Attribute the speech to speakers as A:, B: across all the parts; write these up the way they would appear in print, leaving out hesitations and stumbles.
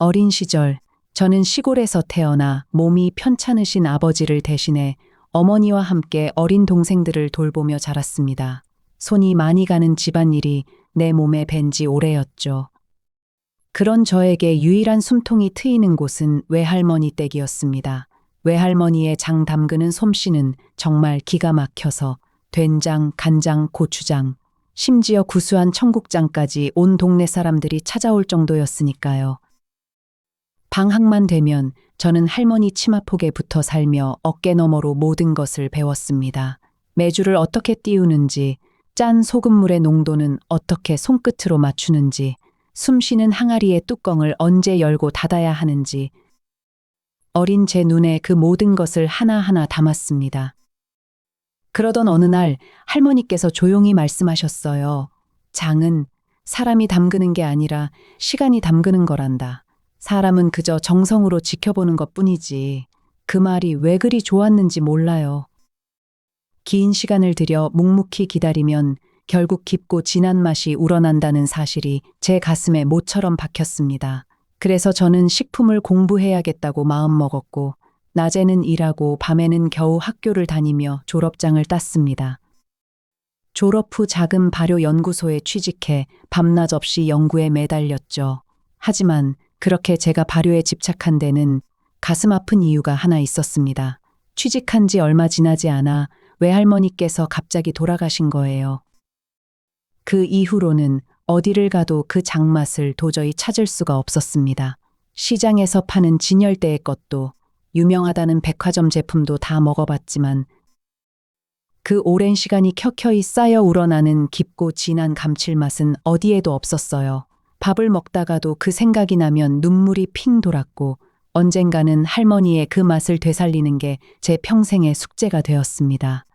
A: 어린 시절, 저는 시골에서 태어나 몸이 편찮으신 아버지를 대신해 어머니와 함께 어린 동생들을 돌보며 자랐습니다. 손이 많이 가는 집안일이 내 몸에 밴 지 오래였죠. 그런 저에게 유일한 숨통이 트이는 곳은 외할머니 댁이었습니다. 외할머니의 장 담그는 솜씨는 정말 기가 막혀서 된장, 간장, 고추장, 심지어 구수한 청국장까지 온 동네 사람들이 찾아올 정도였으니까요. 방학만 되면 저는 할머니 치마폭에 붙어 살며 어깨너머로 모든 것을 배웠습니다. 메주를 어떻게 띄우는지, 짠 소금물의 농도는 어떻게 손끝으로 맞추는지, 숨쉬는 항아리의 뚜껑을 언제 열고 닫아야 하는지, 어린 제 눈에 그 모든 것을 하나하나 담았습니다. 그러던 어느 날 할머니께서 조용히 말씀하셨어요. 장은 사람이 담그는 게 아니라 시간이 담그는 거란다. 사람은 그저 정성으로 지켜보는 것 뿐이지. 그 말이 왜 그리 좋았는지 몰라요. 긴 시간을 들여 묵묵히 기다리면 결국 깊고 진한 맛이 우러난다는 사실이 제 가슴에 모처럼 박혔습니다. 그래서 저는 식품을 공부해야겠다고 마음먹었고, 낮에는 일하고 밤에는 겨우 학교를 다니며 졸업장을 땄습니다. 졸업 후 작은 발효 연구소에 취직해 밤낮 없이 연구에 매달렸죠. 하지만 그렇게 제가 발효에 집착한 데는 가슴 아픈 이유가 하나 있었습니다. 취직한 지 얼마 지나지 않아 외할머니께서 갑자기 돌아가신 거예요. 그 이후로는 어디를 가도 그 장맛을 도저히 찾을 수가 없었습니다. 시장에서 파는 진열대의 것도 유명하다는 백화점 제품도 다 먹어봤지만 그 오랜 시간이 켜켜이 쌓여 우러나는 깊고 진한 감칠맛은 어디에도 없었어요. 밥을 먹다가도 그 생각이 나면 눈물이 핑 돌았고 언젠가는 할머니의 그 맛을 되살리는 게 제 평생의 숙제가 되었습니다.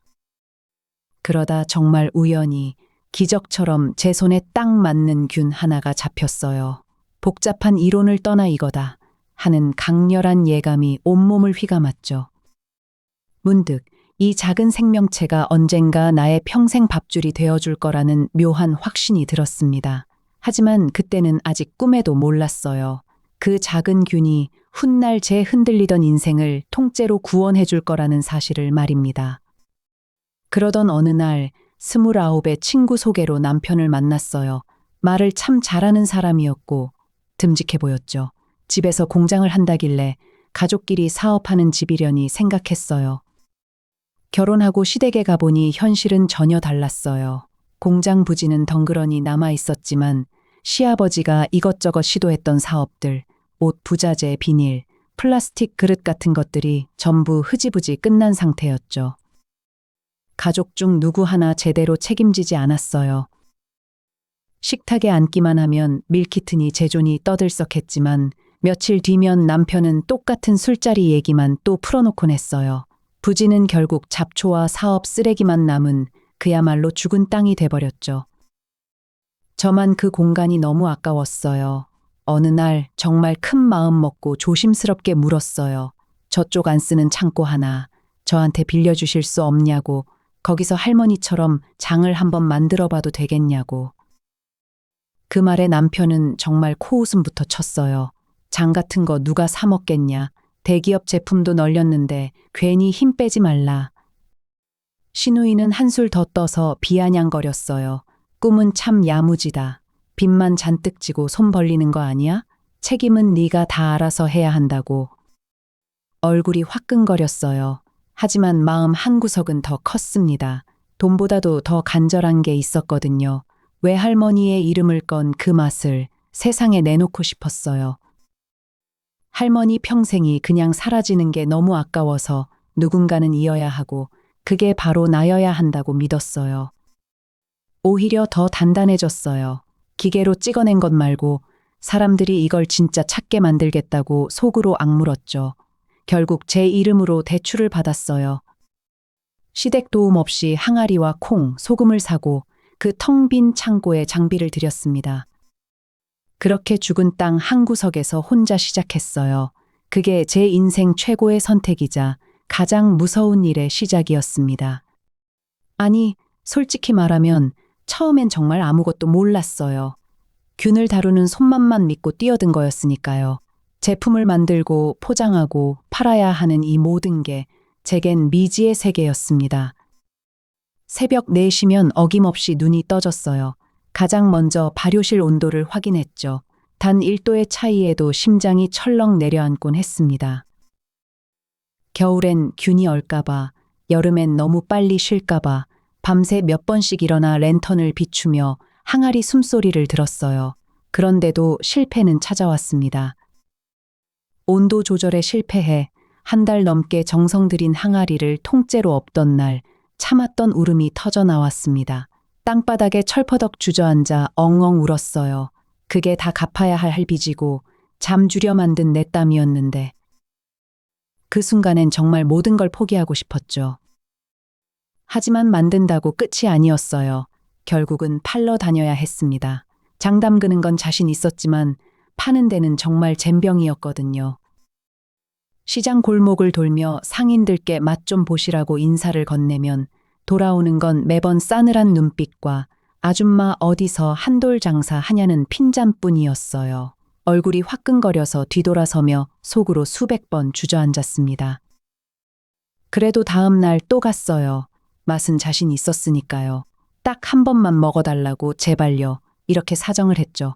A: 그러다 정말 우연히 기적처럼 제 손에 딱 맞는 균 하나가 잡혔어요. 복잡한 이론을 떠나 이거다 하는 강렬한 예감이 온몸을 휘감았죠. 문득 이 작은 생명체가 언젠가 나의 평생 밥줄이 되어줄 거라는 묘한 확신이 들었습니다. 하지만 그때는 아직 꿈에도 몰랐어요. 그 작은 균이 훗날 제 흔들리던 인생을 통째로 구원해줄 거라는 사실을 말입니다. 그러던 어느 날 29의 친구 소개로 남편을 만났어요. 말을 참 잘하는 사람이었고 듬직해 보였죠. 집에서 공장을 한다길래 가족끼리 사업하는 집이려니 생각했어요. 결혼하고 시댁에 가보니 현실은 전혀 달랐어요. 공장 부지는 덩그러니 남아 있었지만 시아버지가 이것저것 시도했던 사업들, 옷 부자재, 비닐, 플라스틱 그릇 같은 것들이 전부 흐지부지 끝난 상태였죠. 가족 중 누구 하나 제대로 책임지지 않았어요. 식탁에 앉기만 하면 밀키트니 제존이 떠들썩했지만 며칠 뒤면 남편은 똑같은 술자리 얘기만 또 풀어놓곤 했어요. 부지는 결국 잡초와 사업 쓰레기만 남은 그야말로 죽은 땅이 돼버렸죠. 저만 그 공간이 너무 아까웠어요. 어느 날 정말 큰 마음 먹고 조심스럽게 물었어요. 저쪽 안 쓰는 창고 하나 저한테 빌려주실 수 없냐고, 거기서 할머니처럼 장을 한번 만들어봐도 되겠냐고. 그 말에 남편은 정말 코웃음부터 쳤어요. 장 같은 거 누가 사 먹겠냐. 대기업 제품도 널렸는데 괜히 힘 빼지 말라. 시누이는 한술 더 떠서 비아냥거렸어요. 꿈은 참 야무지다. 빚만 잔뜩 지고 손 벌리는 거 아니야? 책임은 네가 다 알아서 해야 한다고. 얼굴이 화끈거렸어요. 하지만 마음 한구석은 더 컸습니다. 돈보다도 더 간절한 게 있었거든요. 외할머니의 이름을 건 그 맛을 세상에 내놓고 싶었어요. 할머니 평생이 그냥 사라지는 게 너무 아까워서 누군가는 이어야 하고 그게 바로 나여야 한다고 믿었어요. 오히려 더 단단해졌어요. 기계로 찍어낸 것 말고 사람들이 이걸 진짜 찾게 만들겠다고 속으로 악물었죠. 결국 제 이름으로 대출을 받았어요. 시댁 도움 없이 항아리와 콩, 소금을 사고 그 텅 빈 창고에 장비를 들였습니다. 그렇게 죽은 땅 한 구석에서 혼자 시작했어요. 그게 제 인생 최고의 선택이자 가장 무서운 일의 시작이었습니다. 아니, 솔직히 말하면 처음엔 정말 아무것도 몰랐어요. 균을 다루는 손맛만 믿고 뛰어든 거였으니까요. 제품을 만들고 포장하고 팔아야 하는 이 모든 게 제겐 미지의 세계였습니다. 새벽 4시면 어김없이 눈이 떠졌어요. 가장 먼저 발효실 온도를 확인했죠. 단 1도의 차이에도 심장이 철렁 내려앉곤 했습니다. 겨울엔 균이 얼까봐, 여름엔 너무 빨리 쉴까봐 밤새 몇 번씩 일어나 랜턴을 비추며 항아리 숨소리를 들었어요. 그런데도 실패는 찾아왔습니다. 온도 조절에 실패해 한 달 넘게 정성 들인 항아리를 통째로 없던 날 참았던 울음이 터져 나왔습니다. 땅바닥에 철퍼덕 주저앉아 엉엉 울었어요. 그게 다 갚아야 할 빚이고 잠주려 만든 내 땀이었는데 그 순간엔 정말 모든 걸 포기하고 싶었죠. 하지만 만든다고 끝이 아니었어요. 결국은 팔러 다녀야 했습니다. 장 담그는 건 자신 있었지만 파는 데는 정말 젬병이었거든요. 시장 골목을 돌며 상인들께 맛 좀 보시라고 인사를 건네면 돌아오는 건 매번 싸늘한 눈빛과 아줌마 어디서 한돌 장사 하냐는 핀잔뿐이었어요. 얼굴이 화끈거려서 뒤돌아서며 속으로 수백 번 주저앉았습니다. 그래도 다음 날 또 갔어요. 맛은 자신 있었으니까요. 딱 한 번만 먹어달라고 제발요. 이렇게 사정을 했죠.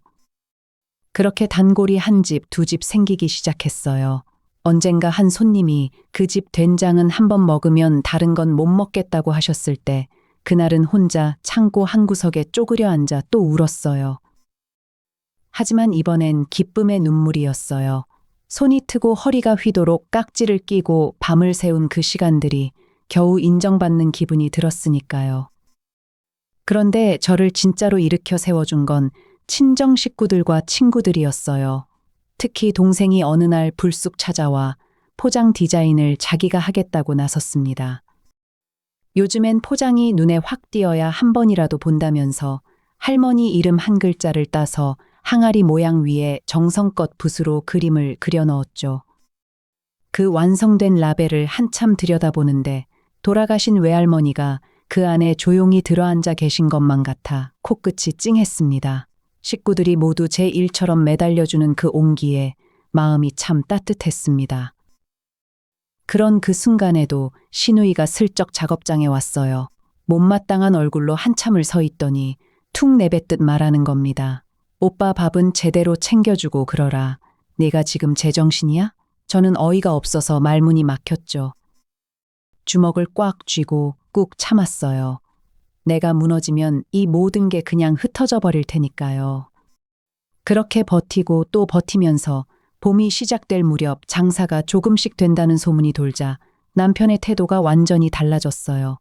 A: 그렇게 단골이 한 집, 두 집 생기기 시작했어요. 언젠가 한 손님이 그 집 된장은 한 번 먹으면 다른 건 못 먹겠다고 하셨을 때 그날은 혼자 창고 한 구석에 쪼그려 앉아 또 울었어요. 하지만 이번엔 기쁨의 눈물이었어요. 손이 트고 허리가 휘도록 깍지를 끼고 밤을 새운 그 시간들이 겨우 인정받는 기분이 들었으니까요. 그런데 저를 진짜로 일으켜 세워준 건 친정 식구들과 친구들이었어요. 특히 동생이 어느 날 불쑥 찾아와 포장 디자인을 자기가 하겠다고 나섰습니다. 요즘엔 포장이 눈에 확 띄어야 한 번이라도 본다면서 할머니 이름 한 글자를 따서 항아리 모양 위에 정성껏 붓으로 그림을 그려 넣었죠. 그 완성된 라벨을 한참 들여다보는데 돌아가신 외할머니가 그 안에 조용히 들어앉아 계신 것만 같아 코끝이 찡했습니다. 식구들이 모두 제 일처럼 매달려주는 그 온기에 마음이 참 따뜻했습니다. 그런 그 순간에도 신우이가 슬쩍 작업장에 왔어요. 못마땅한 얼굴로 한참을 서 있더니 툭 내뱉듯 말하는 겁니다. 오빠 밥은 제대로 챙겨주고 그러라. 네가 지금 제정신이야? 저는 어이가 없어서 말문이 막혔죠. 주먹을 꽉 쥐고 꾹 참았어요. 내가 무너지면 이 모든 게 그냥 흩어져 버릴 테니까요. 그렇게 버티고 또 버티면서 봄이 시작될 무렵 장사가 조금씩 된다는 소문이 돌자 남편의 태도가 완전히 달라졌어요.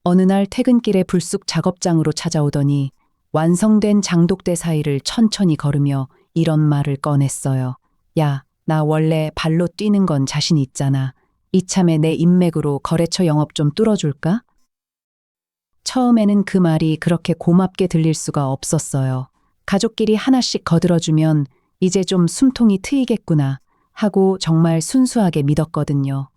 A: 어느 날 퇴근길에 불쑥 작업장으로 찾아오더니 완성된 장독대 사이를 천천히 걸으며 이런 말을 꺼냈어요. 야, 나 원래 발로 뛰는 건 자신 있잖아. 이참에 내 인맥으로 거래처 영업 좀 뚫어줄까? 처음에는 그 말이 그렇게 고맙게 들릴 수가 없었어요. 가족끼리 하나씩 거들어주면 이제 좀 숨통이 트이겠구나 하고 정말 순수하게 믿었거든요.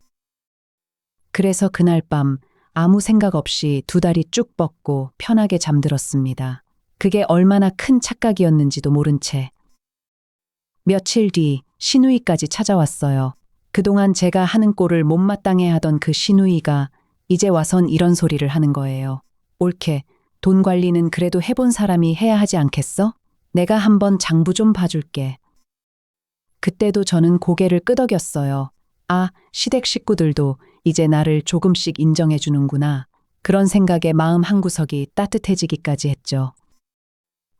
A: 그래서 그날 밤 아무 생각 없이 두 다리 쭉 뻗고 편하게 잠들었습니다. 그게 얼마나 큰 착각이었는지도 모른 채. 며칠 뒤 시누이까지 찾아왔어요. 그동안 제가 하는 꼴을 못마땅해 하던 그 시누이가 이제 와선 이런 소리를 하는 거예요. 옳게, 돈 관리는 그래도 해본 사람이 해야 하지 않겠어? 내가 한번 장부 좀 봐줄게. 그때도 저는 고개를 끄덕였어요. 아, 시댁 식구들도 이제 나를 조금씩 인정해 주는구나. 그런 생각에 마음 한구석이 따뜻해지기까지 했죠.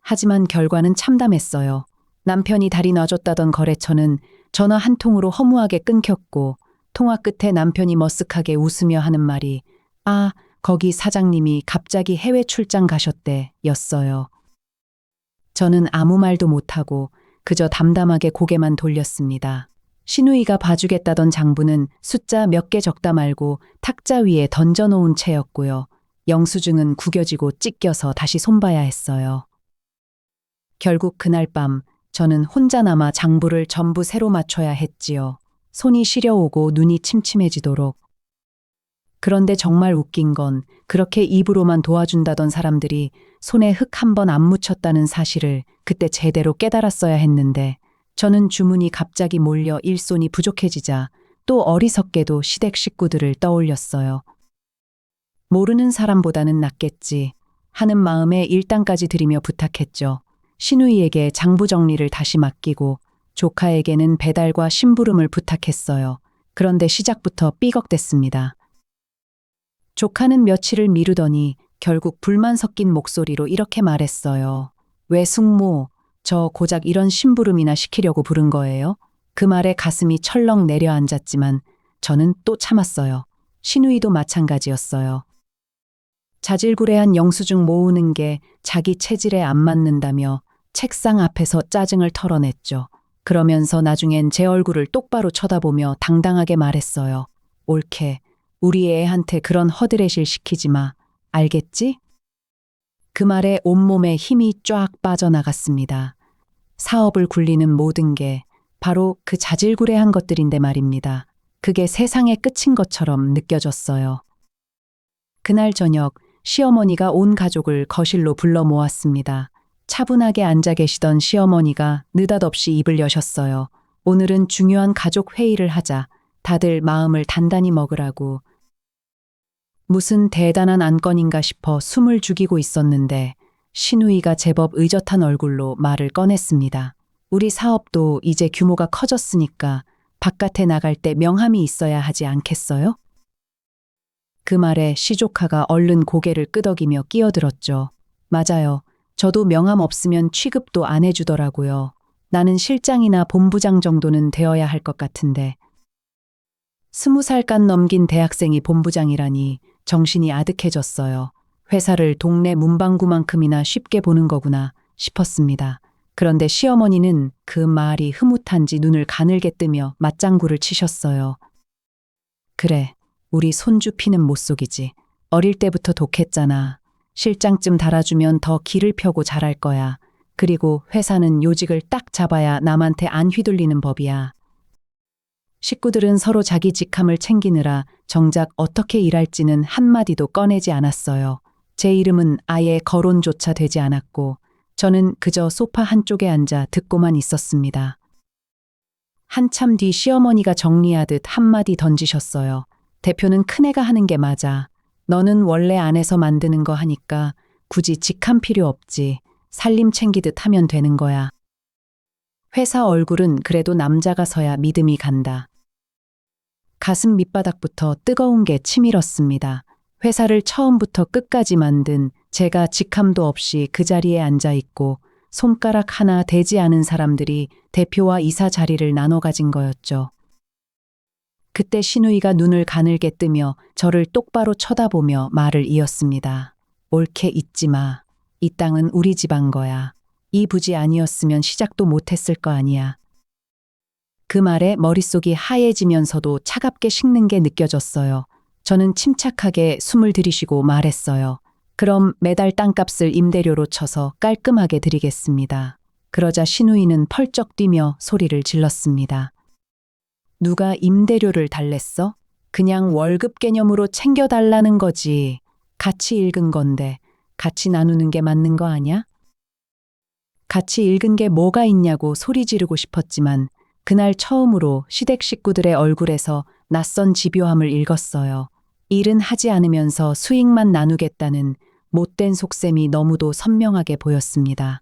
A: 하지만 결과는 참담했어요. 남편이 다리 놔줬다던 거래처는 전화 한 통으로 허무하게 끊겼고 통화 끝에 남편이 머쓱하게 웃으며 하는 말이 아, 거기 사장님이 갑자기 해외 출장 가셨대 였어요. 저는 아무 말도 못하고 그저 담담하게 고개만 돌렸습니다. 시누이가 봐주겠다던 장부는 숫자 몇 개 적다 말고 탁자 위에 던져놓은 채였고요. 영수증은 구겨지고 찢겨서 다시 손봐야 했어요. 결국 그날 밤 저는 혼자 남아 장부를 전부 새로 맞춰야 했지요. 손이 시려오고 눈이 침침해지도록. 그런데 정말 웃긴 건 그렇게 입으로만 도와준다던 사람들이 손에 흙 한 번 안 묻혔다는 사실을 그때 제대로 깨달았어야 했는데 저는 주문이 갑자기 몰려 일손이 부족해지자 또 어리석게도 시댁 식구들을 떠올렸어요. 모르는 사람보다는 낫겠지 하는 마음에 일당까지 드리며 부탁했죠. 시누이에게 장부 정리를 다시 맡기고 조카에게는 배달과 심부름을 부탁했어요. 그런데 시작부터 삐걱댔습니다. 조카는 며칠을 미루더니 결국 불만 섞인 목소리로 이렇게 말했어요. 왜 숙모, 저 고작 이런 심부름이나 시키려고 부른 거예요? 그 말에 가슴이 철렁 내려앉았지만 저는 또 참았어요. 시누이도 마찬가지였어요. 자질구레한 영수증 모으는 게 자기 체질에 안 맞는다며 책상 앞에서 짜증을 털어냈죠. 그러면서 나중엔 제 얼굴을 똑바로 쳐다보며 당당하게 말했어요. 옳게, 우리 애한테 그런 허드렛일 시키지 마. 알겠지? 그 말에 온몸에 힘이 쫙 빠져나갔습니다. 사업을 굴리는 모든 게 바로 그 자질구레한 것들인데 말입니다. 그게 세상의 끝인 것처럼 느껴졌어요. 그날 저녁 시어머니가 온 가족을 거실로 불러 모았습니다. 차분하게 앉아 계시던 시어머니가 느닷없이 입을 여셨어요. 오늘은 중요한 가족 회의를 하자. 다들 마음을 단단히 먹으라고. 무슨 대단한 안건인가 싶어 숨을 죽이고 있었는데 시누이가 제법 의젓한 얼굴로 말을 꺼냈습니다. 우리 사업도 이제 규모가 커졌으니까 바깥에 나갈 때 명함이 있어야 하지 않겠어요? 그 말에 시조카가 얼른 고개를 끄덕이며 끼어들었죠. 맞아요. 저도 명함 없으면 취급도 안 해주더라고요. 나는 실장이나 본부장 정도는 되어야 할 것 같은데. 20살간 넘긴 대학생이 본부장이라니 정신이 아득해졌어요. 회사를 동네 문방구만큼이나 쉽게 보는 거구나 싶었습니다. 그런데 시어머니는 그 말이 흐뭇한지 눈을 가늘게 뜨며 맞장구를 치셨어요. 그래, 우리 손주 피는 못 속이지. 어릴 때부터 독했잖아. 실장쯤 달아주면 더 기를 펴고 잘할 거야. 그리고 회사는 요직을 딱 잡아야 남한테 안 휘둘리는 법이야. 식구들은 서로 자기 직함을 챙기느라 정작 어떻게 일할지는 한마디도 꺼내지 않았어요. 제 이름은 아예 거론조차 되지 않았고 저는 그저 소파 한쪽에 앉아 듣고만 있었습니다. 한참 뒤 시어머니가 정리하듯 한마디 던지셨어요. 대표는 큰애가 하는 게 맞아. 너는 원래 안에서 만드는 거 하니까 굳이 직함 필요 없지. 살림 챙기듯 하면 되는 거야. 회사 얼굴은 그래도 남자가 서야 믿음이 간다. 가슴 밑바닥부터 뜨거운 게 치밀었습니다. 회사를 처음부터 끝까지 만든 제가 직함도 없이 그 자리에 앉아 있고 손가락 하나 대지 않은 사람들이 대표와 이사 자리를 나눠 가진 거였죠. 그때 시누이가 눈을 가늘게 뜨며 저를 똑바로 쳐다보며 말을 이었습니다. 옳게 잊지 마. 이 땅은 우리 집안 거야. 이 부지 아니었으면 시작도 못했을 거 아니야. 그 말에 머릿속이 하얘지면서도 차갑게 식는 게 느껴졌어요. 저는 침착하게 숨을 들이쉬고 말했어요. 그럼 매달 땅값을 임대료로 쳐서 깔끔하게 드리겠습니다. 그러자 시누이는 펄쩍 뛰며 소리를 질렀습니다. 누가 임대료를 달랬어? 그냥 월급 개념으로 챙겨달라는 거지. 같이 읽은 건데 같이 나누는 게 맞는 거 아냐? 같이 읽은 게 뭐가 있냐고 소리 지르고 싶었지만 그날 처음으로 시댁 식구들의 얼굴에서 낯선 집요함을 읽었어요. 일은 하지 않으면서 수익만 나누겠다는 못된 속셈이 너무도 선명하게 보였습니다.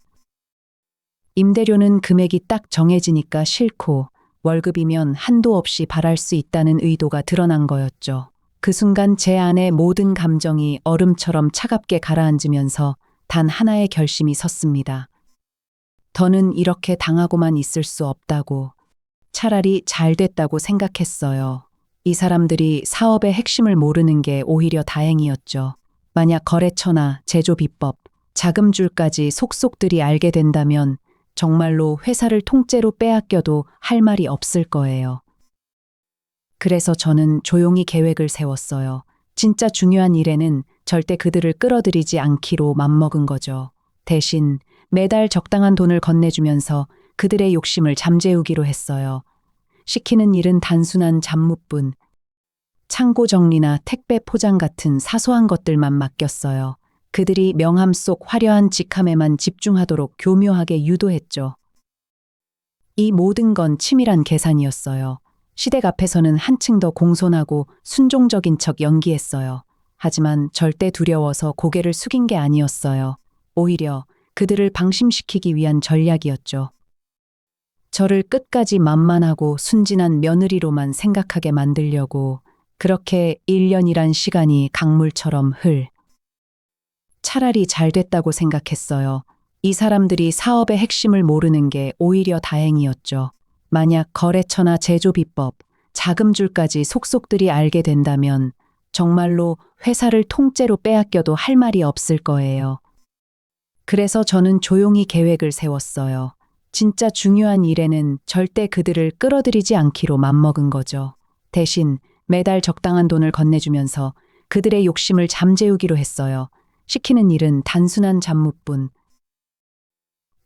A: 임대료는 금액이 딱 정해지니까 싫고 월급이면 한도 없이 바랄 수 있다는 의도가 드러난 거였죠. 그 순간 제 안의 모든 감정이 얼음처럼 차갑게 가라앉으면서 단 하나의 결심이 섰습니다. 더는 이렇게 당하고만 있을 수 없다고. 차라리 잘 됐다고 생각했어요. 이 사람들이 사업의 핵심을 모르는 게 오히려 다행이었죠. 만약 거래처나 제조 비법, 자금줄까지 속속들이 알게 된다면 정말로 회사를 통째로 빼앗겨도 할 말이 없을 거예요. 그래서 저는 조용히 계획을 세웠어요. 진짜 중요한 일에는 절대 그들을 끌어들이지 않기로 맘먹은 거죠. 대신 매달 적당한 돈을 건네주면서 그들의 욕심을 잠재우기로 했어요. 시키는 일은 단순한 잡무뿐, 창고 정리나 택배 포장 같은 사소한 것들만 맡겼어요. 그들이 명함 속 화려한 직함에만 집중하도록 교묘하게 유도했죠. 이 모든 건 치밀한 계산이었어요. 시댁 앞에서는 한층 더 공손하고 순종적인 척 연기했어요. 하지만 절대 두려워서 고개를 숙인 게 아니었어요. 오히려 그들을 방심시키기 위한 전략이었죠. 저를 끝까지 만만하고 순진한 며느리로만 생각하게 만들려고 그렇게 1년이란 시간이 강물처럼 차라리 잘 됐다고 생각했어요. 이 사람들이 사업의 핵심을 모르는 게 오히려 다행이었죠. 만약 거래처나 제조비법, 자금줄까지 속속들이 알게 된다면 정말로 회사를 통째로 빼앗겨도 할 말이 없을 거예요. 그래서 저는 조용히 계획을 세웠어요. 진짜 중요한 일에는 절대 그들을 끌어들이지 않기로 맘먹은 거죠. 대신 매달 적당한 돈을 건네주면서 그들의 욕심을 잠재우기로 했어요. 시키는 일은 단순한 잡무뿐.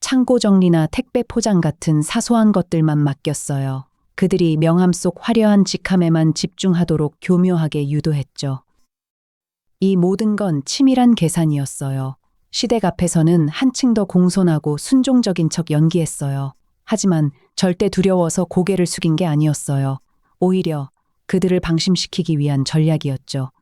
A: 창고 정리나 택배 포장 같은 사소한 것들만 맡겼어요. 그들이 명함 속 화려한 직함에만 집중하도록 교묘하게 유도했죠. 이 모든 건 치밀한 계산이었어요. 시댁 앞에서는 한층 더 공손하고 순종적인 척 연기했어요. 하지만 절대 두려워서 고개를 숙인 게 아니었어요. 오히려 그들을 방심시키기 위한 전략이었죠.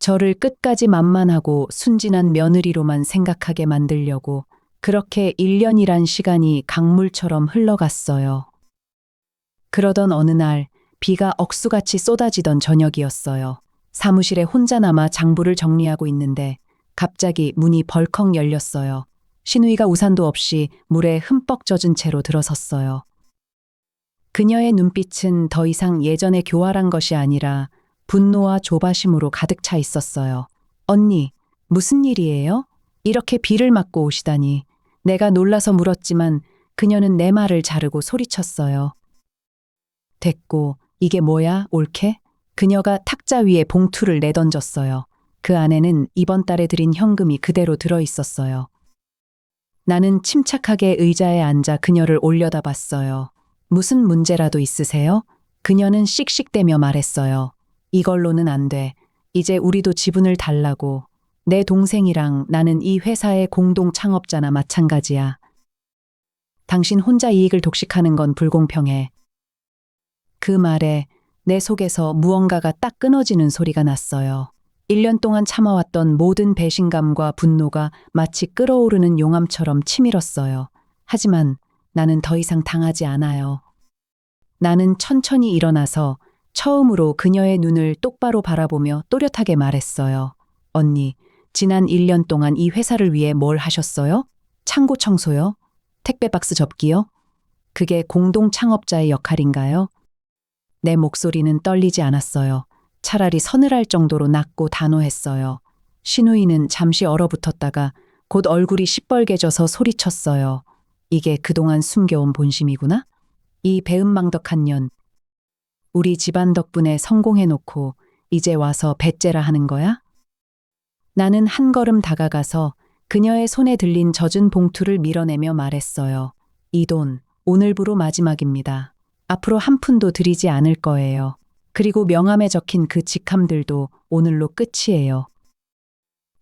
A: 저를 끝까지 만만하고 순진한 며느리로만 생각하게 만들려고 그렇게 1년이란 시간이 강물처럼 흘러갔어요. 그러던 어느 날 비가 억수같이 쏟아지던 저녁이었어요. 사무실에 혼자 남아 장부를 정리하고 있는데 갑자기 문이 벌컥 열렸어요. 신우이가 우산도 없이 물에 흠뻑 젖은 채로 들어섰어요. 그녀의 눈빛은 더 이상 예전의 교활한 것이 아니라 분노와 조바심으로 가득 차 있었어요. 언니, 무슨 일이에요? 이렇게 비를 맞고 오시다니. 내가 놀라서 물었지만 그녀는 내 말을 자르고 소리쳤어요. 됐고, 이게 뭐야, 올케? 그녀가 탁자 위에 봉투를 내던졌어요. 그 안에는 이번 달에 드린 현금이 그대로 들어 있었어요. 나는 침착하게 의자에 앉아 그녀를 올려다봤어요. 무슨 문제라도 있으세요? 그녀는 씩씩대며 말했어요. 이걸로는 안 돼. 이제 우리도 지분을 달라고. 내 동생이랑 나는 이 회사의 공동 창업자나 마찬가지야. 당신 혼자 이익을 독식하는 건 불공평해. 그 말에 내 속에서 무언가가 딱 끊어지는 소리가 났어요. 1년 동안 참아왔던 모든 배신감과 분노가 마치 끓어오르는 용암처럼 치밀었어요. 하지만 나는 더 이상 당하지 않아요. 나는 천천히 일어나서 처음으로 그녀의 눈을 똑바로 바라보며 또렷하게 말했어요. 언니, 지난 1년 동안 이 회사를 위해 뭘 하셨어요? 창고 청소요? 택배 박스 접기요? 그게 공동 창업자의 역할인가요? 내 목소리는 떨리지 않았어요. 차라리 서늘할 정도로 낮고 단호했어요. 신우이는 잠시 얼어붙었다가 곧 얼굴이 시뻘개져서 소리쳤어요. 이게 그동안 숨겨온 본심이구나? 이 배은망덕한 년. 우리 집안 덕분에 성공해놓고 이제 와서 배째라 하는 거야? 나는 한 걸음 다가가서 그녀의 손에 들린 젖은 봉투를 밀어내며 말했어요. 이 돈 오늘부로 마지막입니다. 앞으로 한 푼도 드리지 않을 거예요. 그리고 명함에 적힌 그 직함들도 오늘로 끝이에요.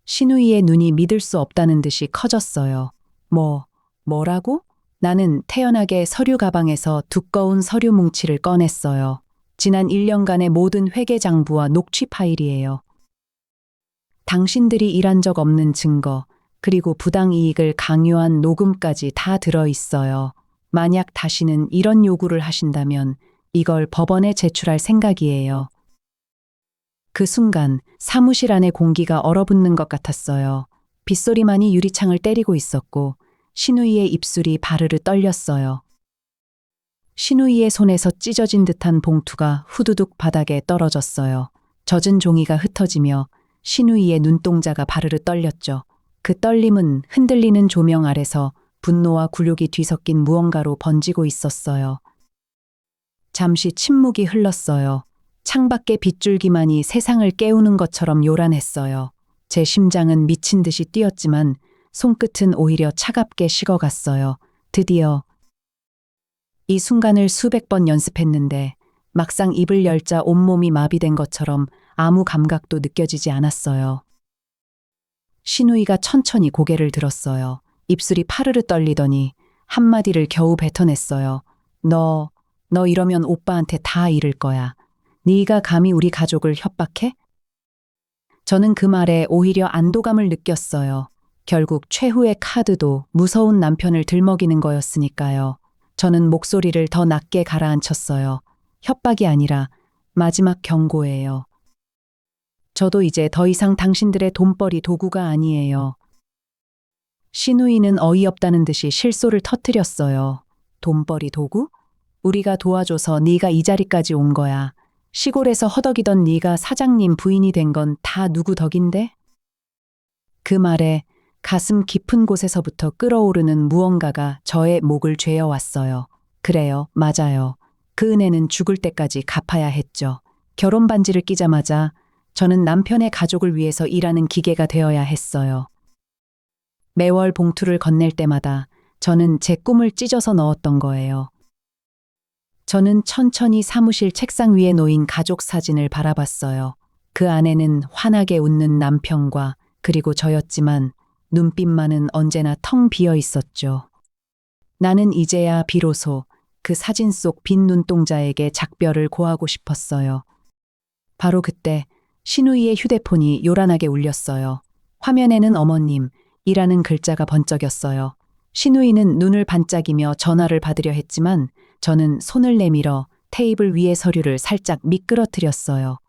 A: 신우이의 눈이 믿을 수 없다는 듯이 커졌어요. 뭐라고? 나는 태연하게 서류 가방에서 두꺼운 서류 뭉치를 꺼냈어요. 지난 1년간의 모든 회계 장부와 녹취 파일이에요. 당신들이 일한 적 없는 증거, 그리고 부당 이익을 강요한 녹음까지 다 들어 있어요. 만약 다시는 이런 요구를 하신다면 이걸 법원에 제출할 생각이에요. 그 순간 사무실 안의 공기가 얼어붙는 것 같았어요. 빗소리만이 유리창을 때리고 있었고 신우이의 입술이 바르르 떨렸어요. 신우이의 손에서 찢어진 듯한 봉투가 후두둑 바닥에 떨어졌어요. 젖은 종이가 흩어지며 신우이의 눈동자가 바르르 떨렸죠. 그 떨림은 흔들리는 조명 아래서 분노와 굴욕이 뒤섞인 무언가로 번지고 있었어요. 잠시 침묵이 흘렀어요. 창밖의 빗줄기만이 세상을 깨우는 것처럼 요란했어요. 제 심장은 미친 듯이 뛰었지만 손끝은 오히려 차갑게 식어갔어요. 드디어 이 순간을 수백 번 연습했는데 막상 입을 열자 온몸이 마비된 것처럼 아무 감각도 느껴지지 않았어요. 신우이가 천천히 고개를 들었어요. 입술이 파르르 떨리더니 한마디를 겨우 뱉어냈어요. 너 이러면 오빠한테 다 잃을 거야. 네가 감히 우리 가족을 협박해? 저는 그 말에 오히려 안도감을 느꼈어요. 결국 최후의 카드도 무서운 남편을 들먹이는 거였으니까요. 저는 목소리를 더 낮게 가라앉혔어요. 협박이 아니라 마지막 경고예요. 저도 이제 더 이상 당신들의 돈벌이 도구가 아니에요. 신우이는 어이없다는 듯이 실소를 터뜨렸어요. 돈벌이 도구? 우리가 도와줘서 네가 이 자리까지 온 거야. 시골에서 허덕이던 네가 사장님 부인이 된 건 다 누구 덕인데? 그 말에 가슴 깊은 곳에서부터 끓어오르는 무언가가 저의 목을 죄어왔어요. 그래요, 맞아요. 그 은혜는 죽을 때까지 갚아야 했죠. 결혼 반지를 끼자마자 저는 남편의 가족을 위해서 일하는 기계가 되어야 했어요. 매월 봉투를 건넬 때마다 저는 제 꿈을 찢어서 넣었던 거예요. 저는 천천히 사무실 책상 위에 놓인 가족 사진을 바라봤어요. 그 안에는 환하게 웃는 남편과 그리고 저였지만 눈빛만은 언제나 텅 비어 있었죠. 나는 이제야 비로소 그 사진 속 빈 눈동자에게 작별을 고하고 싶었어요. 바로 그때 신우이의 휴대폰이 요란하게 울렸어요. 화면에는 어머님이라는 글자가 번쩍였어요. 신우이는 눈을 반짝이며 전화를 받으려 했지만 저는 손을 내밀어 테이블 위의 서류를 살짝 미끄러뜨렸어요.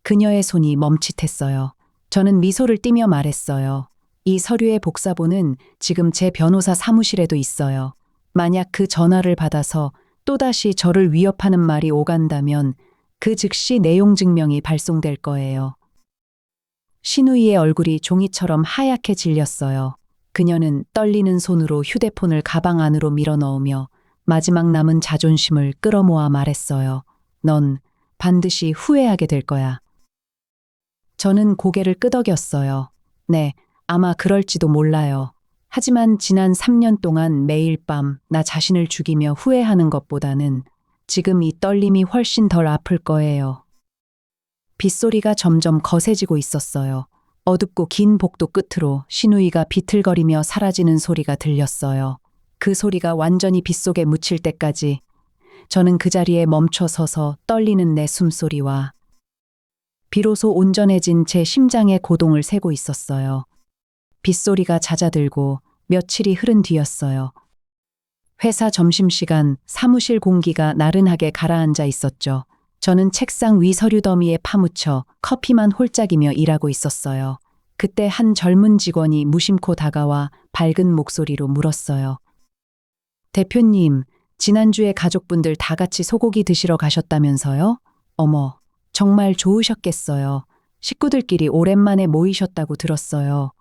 A: 그녀의 손이 멈칫했어요. 저는 미소를 띠며 말했어요. 이 서류의 복사본은 지금 제 변호사 사무실에도 있어요. 만약 그 전화를 받아서 또다시 저를 위협하는 말이 오간다면 그 즉시 내용 증명이 발송될 거예요. 신우이의 얼굴이 종이처럼 하얗게 질렸어요. 그녀는 떨리는 손으로 휴대폰을 가방 안으로 밀어넣으며 마지막 남은 자존심을 끌어모아 말했어요. 넌 반드시 후회하게 될 거야. 저는 고개를 끄덕였어요. 네, 아마 그럴지도 몰라요. 하지만 지난 3년 동안 매일 밤 나 자신을 죽이며 후회하는 것보다는 지금 이 떨림이 훨씬 덜 아플 거예요. 빗소리가 점점 거세지고 있었어요. 어둡고 긴 복도 끝으로 신우이가 비틀거리며 사라지는 소리가 들렸어요. 그 소리가 완전히 빗속에 묻힐 때까지 저는 그 자리에 멈춰 서서 떨리는 내 숨소리와 비로소 온전해진 제 심장의 고동을 세고 있었어요. 빗소리가 잦아들고 며칠이 흐른 뒤였어요. 회사 점심시간 사무실 공기가 나른하게 가라앉아 있었죠. 저는 책상 위 서류 더미에 파묻혀 커피만 홀짝이며 일하고 있었어요. 그때 한 젊은 직원이 무심코 다가와 밝은 목소리로 물었어요. 대표님, 지난주에 가족분들 다 같이 소고기 드시러 가셨다면서요? 어머, 정말 좋으셨겠어요. 식구들끼리 오랜만에 모이셨다고 들었어요.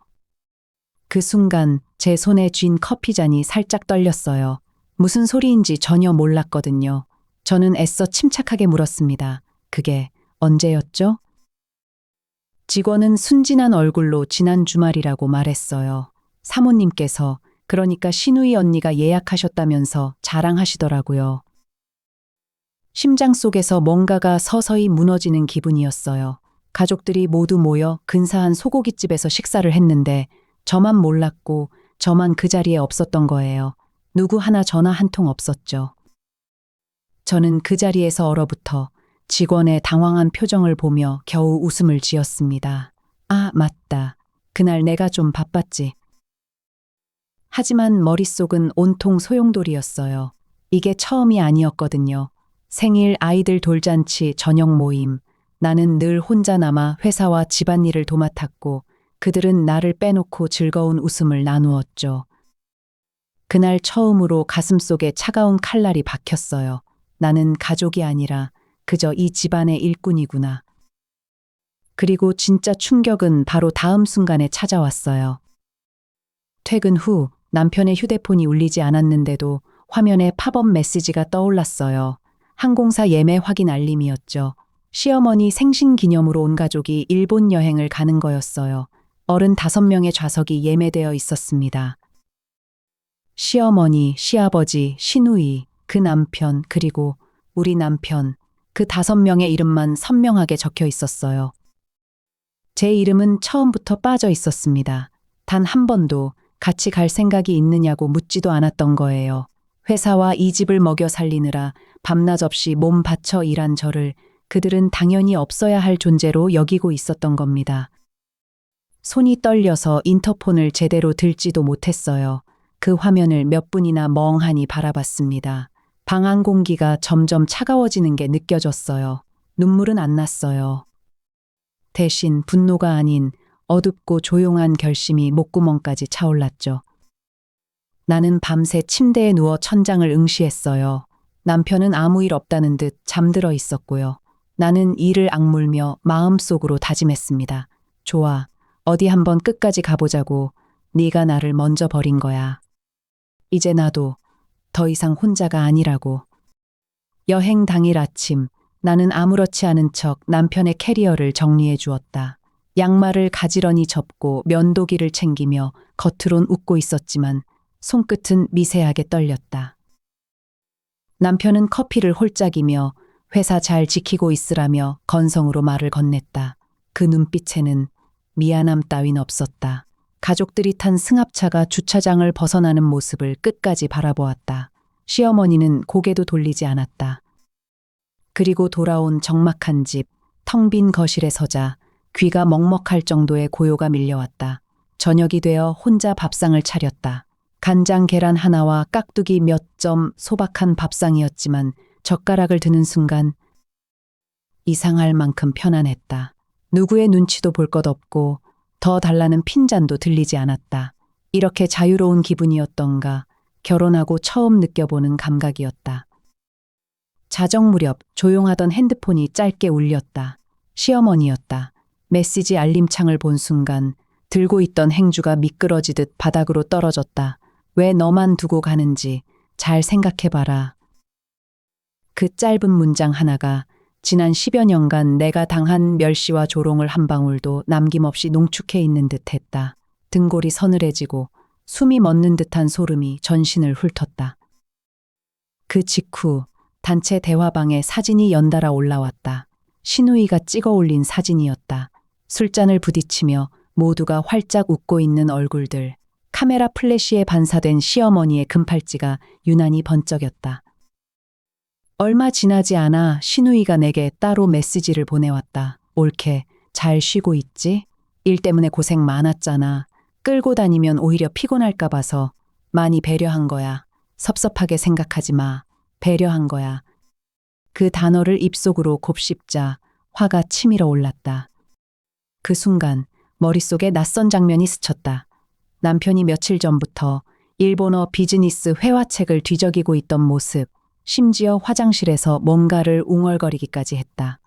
A: 그 순간 제 손에 쥔 커피잔이 살짝 떨렸어요. 무슨 소리인지 전혀 몰랐거든요. 저는 애써 침착하게 물었습니다. 그게 언제였죠? 직원은 순진한 얼굴로 지난 주말이라고 말했어요. 사모님께서, 그러니까 신우이 언니가 예약하셨다면서 자랑하시더라고요. 심장 속에서 뭔가가 서서히 무너지는 기분이었어요. 가족들이 모두 모여 근사한 소고기집에서 식사를 했는데 저만 몰랐고 저만 그 자리에 없었던 거예요. 누구 하나 전화 한 통 없었죠. 저는 그 자리에서 얼어붙어 직원의 당황한 표정을 보며 겨우 웃음을 지었습니다. 아, 맞다. 그날 내가 좀 바빴지. 하지만 머릿속은 온통 소용돌이였어요. 이게 처음이 아니었거든요. 생일, 아이들 돌잔치, 저녁 모임. 나는 늘 혼자 남아 회사와 집안일을 도맡았고 그들은 나를 빼놓고 즐거운 웃음을 나누었죠. 그날 처음으로 가슴속에 차가운 칼날이 박혔어요. 나는 가족이 아니라 그저 이 집안의 일꾼이구나. 그리고 진짜 충격은 바로 다음 순간에 찾아왔어요. 퇴근 후 남편의 휴대폰이 울리지 않았는데도 화면에 팝업 메시지가 떠올랐어요. 항공사 예매 확인 알림이었죠. 시어머니 생신 기념으로 온 가족이 일본 여행을 가는 거였어요. 35명의 좌석이 예매되어 있었습니다. 시어머니, 시아버지, 시누이, 그 남편, 그리고 우리 남편, 그 5명의 이름만 선명하게 적혀 있었어요. 제 이름은 처음부터 빠져 있었습니다. 단 한 번도 같이 갈 생각이 있느냐고 묻지도 않았던 거예요. 회사와 이 집을 먹여 살리느라 밤낮 없이 몸 바쳐 일한 저를 그들은 당연히 없어야 할 존재로 여기고 있었던 겁니다. 손이 떨려서 인터폰을 제대로 들지도 못했어요. 그 화면을 몇 분이나 멍하니 바라봤습니다. 방 안 공기가 점점 차가워지는 게 느껴졌어요. 눈물은 안 났어요. 대신 분노가 아닌 어둡고 조용한 결심이 목구멍까지 차올랐죠. 나는 밤새 침대에 누워 천장을 응시했어요. 남편은 아무 일 없다는 듯 잠들어 있었고요. 나는 이를 악물며 마음속으로 다짐했습니다. 좋아, 어디 한번 끝까지 가보자고. 네가 나를 먼저 버린 거야. 이제 나도 더 이상 혼자가 아니라고. 여행 당일 아침, 나는 아무렇지 않은 척 남편의 캐리어를 정리해 주었다. 양말을 가지런히 접고 면도기를 챙기며 겉으론 웃고 있었지만 손끝은 미세하게 떨렸다. 남편은 커피를 홀짝이며 회사 잘 지키고 있으라며 건성으로 말을 건넸다. 그 눈빛에는 미안함 따윈 없었다. 가족들이 탄 승합차가 주차장을 벗어나는 모습을 끝까지 바라보았다. 시어머니는 고개도 돌리지 않았다. 그리고 돌아온 적막한 집, 텅 빈 거실에 서자 귀가 먹먹할 정도의 고요가 밀려왔다. 저녁이 되어 혼자 밥상을 차렸다. 간장 계란 하나와 깍두기 몇 점 소박한 밥상이었지만 젓가락을 드는 순간 이상할 만큼 편안했다. 누구의 눈치도 볼 것 없고 더 달라는 핀잔도 들리지 않았다. 이렇게 자유로운 기분이었던가 결혼하고 처음 느껴보는 감각이었다. 자정 무렵 조용하던 핸드폰이 짧게 울렸다. 시어머니였다. 메시지 알림창을 본 순간 들고 있던 행주가 미끄러지듯 바닥으로 떨어졌다. 왜 너만 두고 가는지 잘 생각해봐라. 그 짧은 문장 하나가 지난 10여 년간 내가 당한 멸시와 조롱을 한 방울도 남김없이 농축해 있는 듯했다. 등골이 서늘해지고 숨이 멎는 듯한 소름이 전신을 훑었다. 그 직후 단체 대화방에 사진이 연달아 올라왔다. 신우이가 찍어 올린 사진이었다. 술잔을 부딪히며 모두가 활짝 웃고 있는 얼굴들. 카메라 플래시에 반사된 시어머니의 금팔찌가 유난히 번쩍였다. 얼마 지나지 않아 신우이가 내게 따로 메시지를 보내왔다. 옳게 잘 쉬고 있지? 일 때문에 고생 많았잖아. 끌고 다니면 오히려 피곤할까 봐서 많이 배려한 거야. 섭섭하게 생각하지 마. 배려한 거야. 그 단어를 입속으로 곱씹자 화가 치밀어 올랐다. 그 순간 머릿속에 낯선 장면이 스쳤다. 남편이 며칠 전부터 일본어 비즈니스 회화책을 뒤적이고 있던 모습, 심지어 화장실에서 뭔가를 웅얼거리기까지 했다.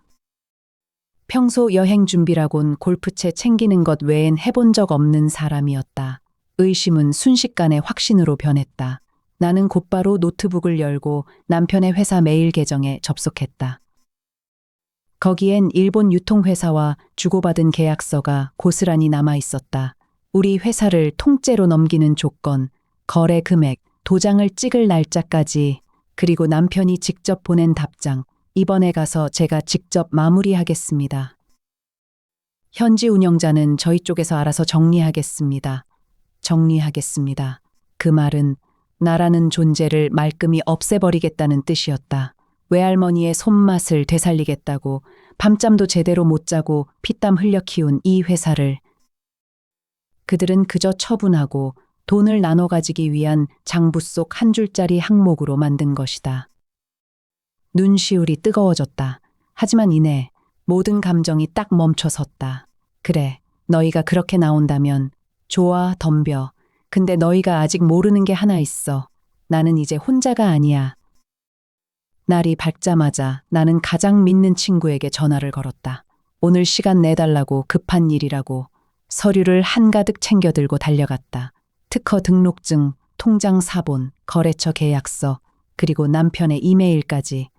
A: 평소 여행 준비라곤 골프채 챙기는 것 외엔 해본 적 없는 사람이었다. 의심은 순식간에 확신으로 변했다. 나는 곧바로 노트북을 열고 남편의 회사 메일 계정에 접속했다. 거기엔 일본 유통회사와 주고받은 계약서가 고스란히 남아 있었다. 우리 회사를 통째로 넘기는 조건, 거래 금액, 도장을 찍을 날짜까지, 그리고 남편이 직접 보낸 답장, 이번에 가서 제가 직접 마무리하겠습니다. 현지 운영자는 저희 쪽에서 알아서 정리하겠습니다. 정리하겠습니다. 그 말은 나라는 존재를 말끔히 없애버리겠다는 뜻이었다. 외할머니의 손맛을 되살리겠다고 밤잠도 제대로 못 자고 피땀 흘려 키운 이 회사를 그들은 그저 처분하고 돈을 나눠 가지기 위한 장부 속 한 줄짜리 항목으로 만든 것이다. 눈시울이 뜨거워졌다. 하지만 이내 모든 감정이 딱 멈춰섰다. 그래, 너희가 그렇게 나온다면 좋아, 덤벼. 근데 너희가 아직 모르는 게 하나 있어. 나는 이제 혼자가 아니야. 날이 밝자마자 나는 가장 믿는 친구에게 전화를 걸었다. 오늘 시간 내달라고 급한 일이라고 서류를 한가득 챙겨들고 달려갔다. 특허 등록증, 통장 사본, 거래처 계약서, 그리고 남편의 이메일까지.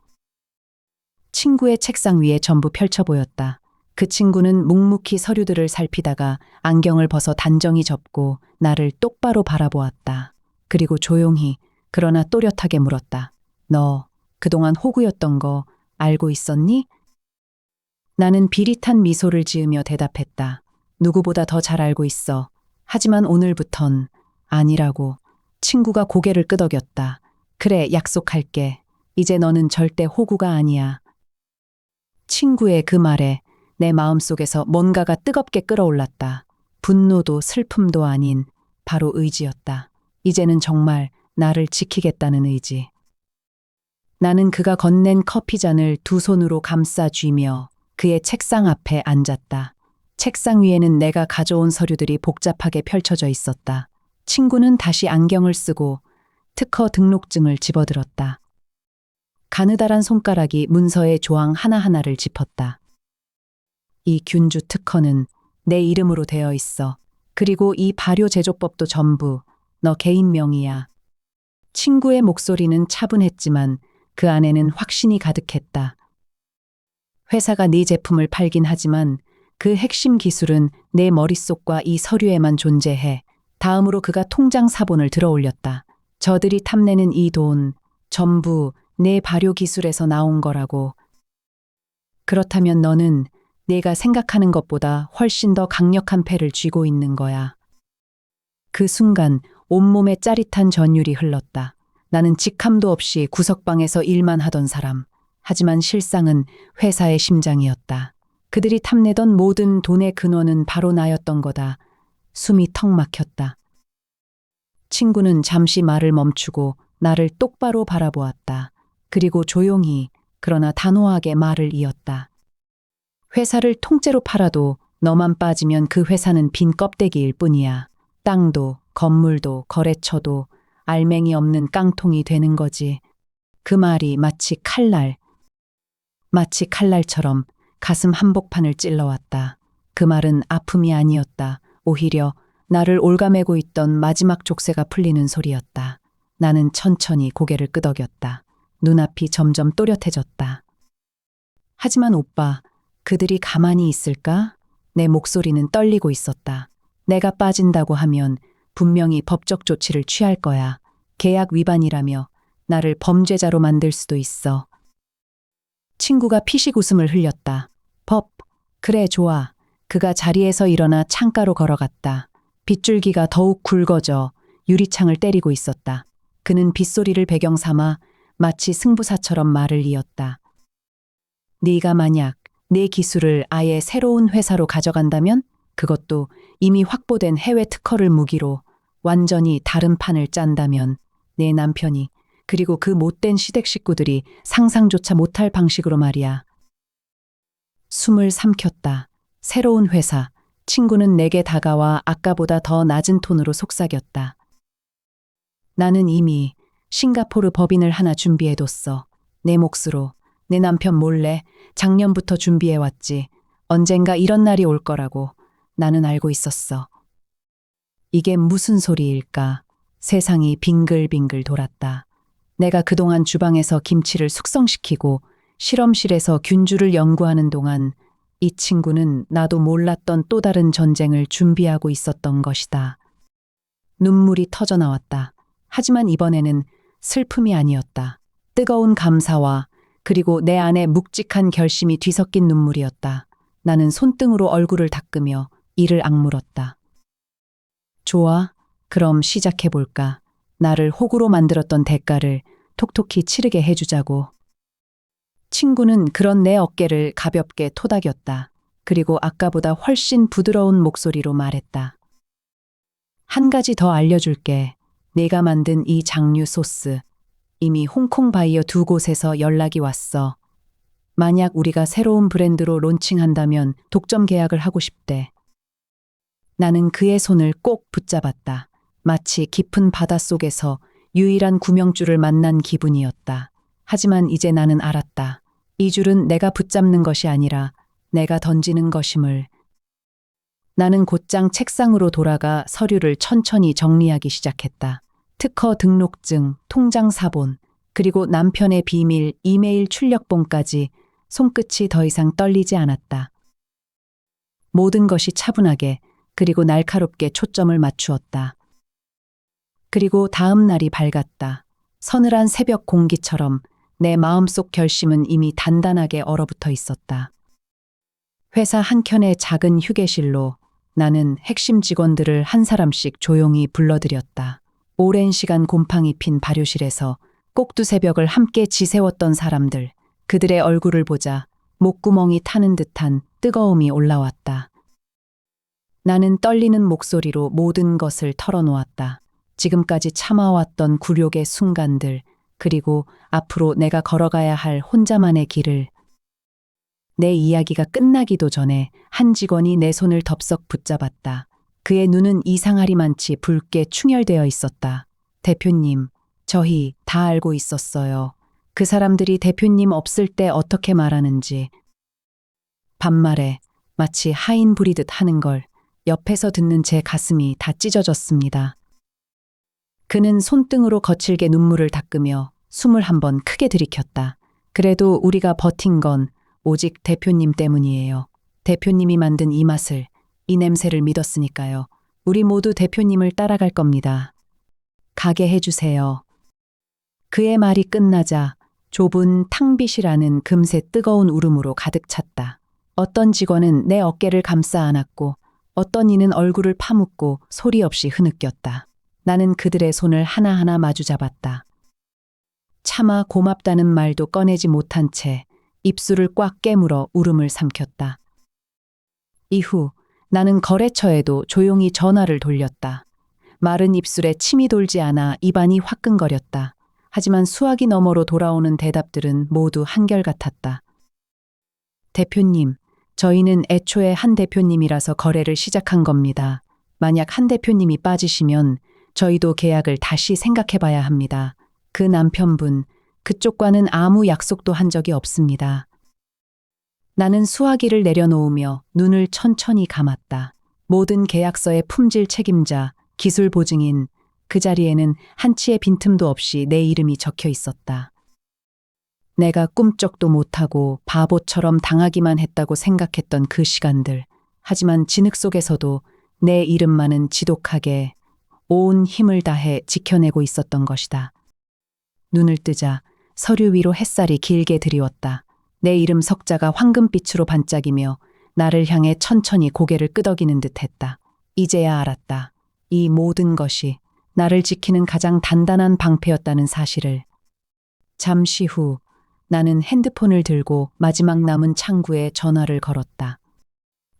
A: 친구의 책상 위에 전부 펼쳐 보였다. 그 친구는 묵묵히 서류들을 살피다가 안경을 벗어 단정히 접고 나를 똑바로 바라보았다. 그리고 조용히 그러나 또렷하게 물었다. 너 그동안 호구였던 거 알고 있었니? 나는 비릿한 미소를 지으며 대답했다. 누구보다 더 잘 알고 있어. 하지만 오늘부턴 아니라고. 친구가 고개를 끄덕였다. 그래, 약속할게. 이제 너는 절대 호구가 아니야. 친구의 그 말에 내 마음속에서 뭔가가 뜨겁게 끓어올랐다. 분노도 슬픔도 아닌 바로 의지였다. 이제는 정말 나를 지키겠다는 의지. 나는 그가 건넨 커피잔을 두 손으로 감싸 쥐며 그의 책상 앞에 앉았다. 책상 위에는 내가 가져온 서류들이 복잡하게 펼쳐져 있었다. 친구는 다시 안경을 쓰고 특허 등록증을 집어들었다. 가느다란 손가락이 문서의 조항 하나하나를 짚었다. 이 균주 특허는 내 이름으로 되어 있어. 그리고 이 발효 제조법도 전부 너 개인 명의야. 친구의 목소리는 차분했지만 그 안에는 확신이 가득했다. 회사가 네 제품을 팔긴 하지만 그 핵심 기술은 내 머릿속과 이 서류에만 존재해. 다음으로 그가 통장 사본을 들어 올렸다. 저들이 탐내는 이 돈 전부 내 발효 기술에서 나온 거라고. 그렇다면 너는 내가 생각하는 것보다 훨씬 더 강력한 패를 쥐고 있는 거야. 그 순간 온몸에 짜릿한 전율이 흘렀다. 나는 직함도 없이 구석방에서 일만 하던 사람. 하지만 실상은 회사의 심장이었다. 그들이 탐내던 모든 돈의 근원은 바로 나였던 거다. 숨이 턱 막혔다. 친구는 잠시 말을 멈추고 나를 똑바로 바라보았다. 그리고 조용히 그러나 단호하게 말을 이었다. 회사를 통째로 팔아도 너만 빠지면 그 회사는 빈 껍데기일 뿐이야. 땅도 건물도 거래처도 알맹이 없는 깡통이 되는 거지. 그 말이 마치 칼날처럼 가슴 한복판을 찔러왔다. 그 말은 아픔이 아니었다. 오히려 나를 올가매고 있던 마지막 족쇄가 풀리는 소리였다. 나는 천천히 고개를 끄덕였다. 눈앞이 점점 또렷해졌다. 하지만 오빠, 그들이 가만히 있을까? 내 목소리는 떨리고 있었다. 내가 빠진다고 하면 분명히 법적 조치를 취할 거야. 계약 위반이라며 나를 범죄자로 만들 수도 있어. 친구가 피식 웃음을 흘렸다. 법, 그래 좋아. 그가 자리에서 일어나 창가로 걸어갔다. 빗줄기가 더욱 굵어져 유리창을 때리고 있었다. 그는 빗소리를 배경 삼아 마치 승부사처럼 말을 이었다. 네가 만약 내 기술을 아예 새로운 회사로 가져간다면 그것도 이미 확보된 해외 특허를 무기로 완전히 다른 판을 짠다면 내 남편이 그리고 그 못된 시댁 식구들이 상상조차 못할 방식으로 말이야. 숨을 삼켰다. 새로운 회사. 친구는 내게 다가와 아까보다 더 낮은 톤으로 속삭였다. 나는 이미 싱가포르 법인을 하나 준비해뒀어. 내 몫으로. 내 남편 몰래 작년부터 준비해왔지. 언젠가 이런 날이 올 거라고 나는 알고 있었어. 이게 무슨 소리일까? 세상이 빙글빙글 돌았다. 내가 그동안 주방에서 김치를 숙성시키고 실험실에서 균주를 연구하는 동안 이 친구는 나도 몰랐던 또 다른 전쟁을 준비하고 있었던 것이다. 눈물이 터져 나왔다. 하지만 이번에는 슬픔이 아니었다. 뜨거운 감사와 그리고 내 안에 묵직한 결심이 뒤섞인 눈물이었다. 나는 손등으로 얼굴을 닦으며 이를 악물었다. 좋아, 그럼 시작해볼까. 나를 호구로 만들었던 대가를 톡톡히 치르게 해주자고. 친구는 그런 내 어깨를 가볍게 토닥였다. 그리고 아까보다 훨씬 부드러운 목소리로 말했다. 한 가지 더 알려줄게. 내가 만든 이 장류 소스. 이미 홍콩 바이어 2곳에서 연락이 왔어. 만약 우리가 새로운 브랜드로 론칭한다면 독점 계약을 하고 싶대. 나는 그의 손을 꼭 붙잡았다. 마치 깊은 바닷속에서 유일한 구명줄을 만난 기분이었다. 하지만 이제 나는 알았다. 이 줄은 내가 붙잡는 것이 아니라 내가 던지는 것임을. 나는 곧장 책상으로 돌아가 서류를 천천히 정리하기 시작했다. 특허 등록증, 통장 사본, 그리고 남편의 비밀 이메일 출력본까지 손끝이 더 이상 떨리지 않았다. 모든 것이 차분하게 그리고 날카롭게 초점을 맞추었다. 그리고 다음 날이 밝았다. 서늘한 새벽 공기처럼 내 마음속 결심은 이미 단단하게 얼어붙어 있었다. 회사 한켠의 작은 휴게실로 나는 핵심 직원들을 한 사람씩 조용히 불러들였다. 오랜 시간 곰팡이 핀 발효실에서 꼭두새벽을 함께 지새웠던 사람들, 그들의 얼굴을 보자 목구멍이 타는 듯한 뜨거움이 올라왔다. 나는 떨리는 목소리로 모든 것을 털어놓았다. 지금까지 참아왔던 굴욕의 순간들, 그리고 앞으로 내가 걸어가야 할 혼자만의 길을. 내 이야기가 끝나기도 전에 한 직원이 내 손을 덥석 붙잡았다. 그의 눈은 이상하리만치 붉게 충혈되어 있었다. 대표님, 저희 다 알고 있었어요. 그 사람들이 대표님 없을 때 어떻게 말하는지. 반말에 마치 하인 부리듯 하는 걸 옆에서 듣는 제 가슴이 다 찢어졌습니다. 그는 손등으로 거칠게 눈물을 닦으며 숨을 한 번 크게 들이켰다. 그래도 우리가 버틴 건 오직 대표님 때문이에요. 대표님이 만든 이 맛을, 이 냄새를 믿었으니까요. 우리 모두 대표님을 따라갈 겁니다. 가게 해주세요. 그의 말이 끝나자 좁은 탕빗이라는 금세 뜨거운 울음으로 가득 찼다. 어떤 직원은 내 어깨를 감싸 안았고 어떤 이는 얼굴을 파묻고 소리 없이 흐느꼈다. 나는 그들의 손을 하나하나 마주 잡았다. 차마 고맙다는 말도 꺼내지 못한 채 입술을 꽉 깨물어 울음을 삼켰다. 이후 나는 거래처에도 조용히 전화를 돌렸다. 마른 입술에 침이 돌지 않아 입안이 화끈거렸다. 하지만 수화기 너머로 돌아오는 대답들은 모두 한결같았다. 대표님, 저희는 애초에 한 대표님이라서 거래를 시작한 겁니다. 만약 한 대표님이 빠지시면 저희도 계약을 다시 생각해봐야 합니다. 그 남편분, 그쪽과는 아무 약속도 한 적이 없습니다. 나는 수화기를 내려놓으며 눈을 천천히 감았다. 모든 계약서의 품질 책임자, 기술 보증인, 그 자리에는 한치의 빈틈도 없이 내 이름이 적혀 있었다. 내가 꿈쩍도 못하고 바보처럼 당하기만 했다고 생각했던 그 시간들. 하지만 진흙 속에서도 내 이름만은 지독하게 온 힘을 다해 지켜내고 있었던 것이다. 눈을 뜨자 서류 위로 햇살이 길게 드리웠다. 내 이름 석자가 황금빛으로 반짝이며 나를 향해 천천히 고개를 끄덕이는 듯했다. 이제야 알았다. 이 모든 것이 나를 지키는 가장 단단한 방패였다는 사실을. 잠시 후 나는 핸드폰을 들고 마지막 남은 창구에 전화를 걸었다.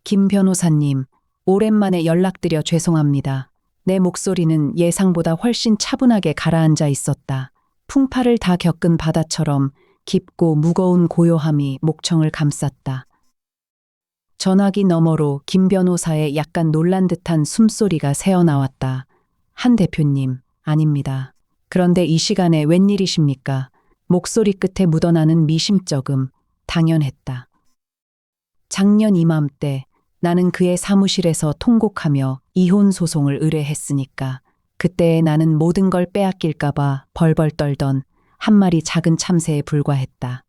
A: 김 변호사님, 오랜만에 연락드려 죄송합니다. 내 목소리는 예상보다 훨씬 차분하게 가라앉아 있었다. 풍파를 다 겪은 바다처럼 깊고 무거운 고요함이 목청을 감쌌다. 전화기 너머로 김 변호사의 약간 놀란 듯한 숨소리가 새어나왔다. 한 대표님, 아닙니다. 그런데 이 시간에 웬일이십니까? 목소리 끝에 묻어나는 미심쩍음, 당연했다. 작년 이맘때 나는 그의 사무실에서 통곡하며 이혼 소송을 의뢰했으니까 그때 나는 모든 걸 빼앗길까봐 벌벌 떨던 한 마리 작은 참새에 불과했다.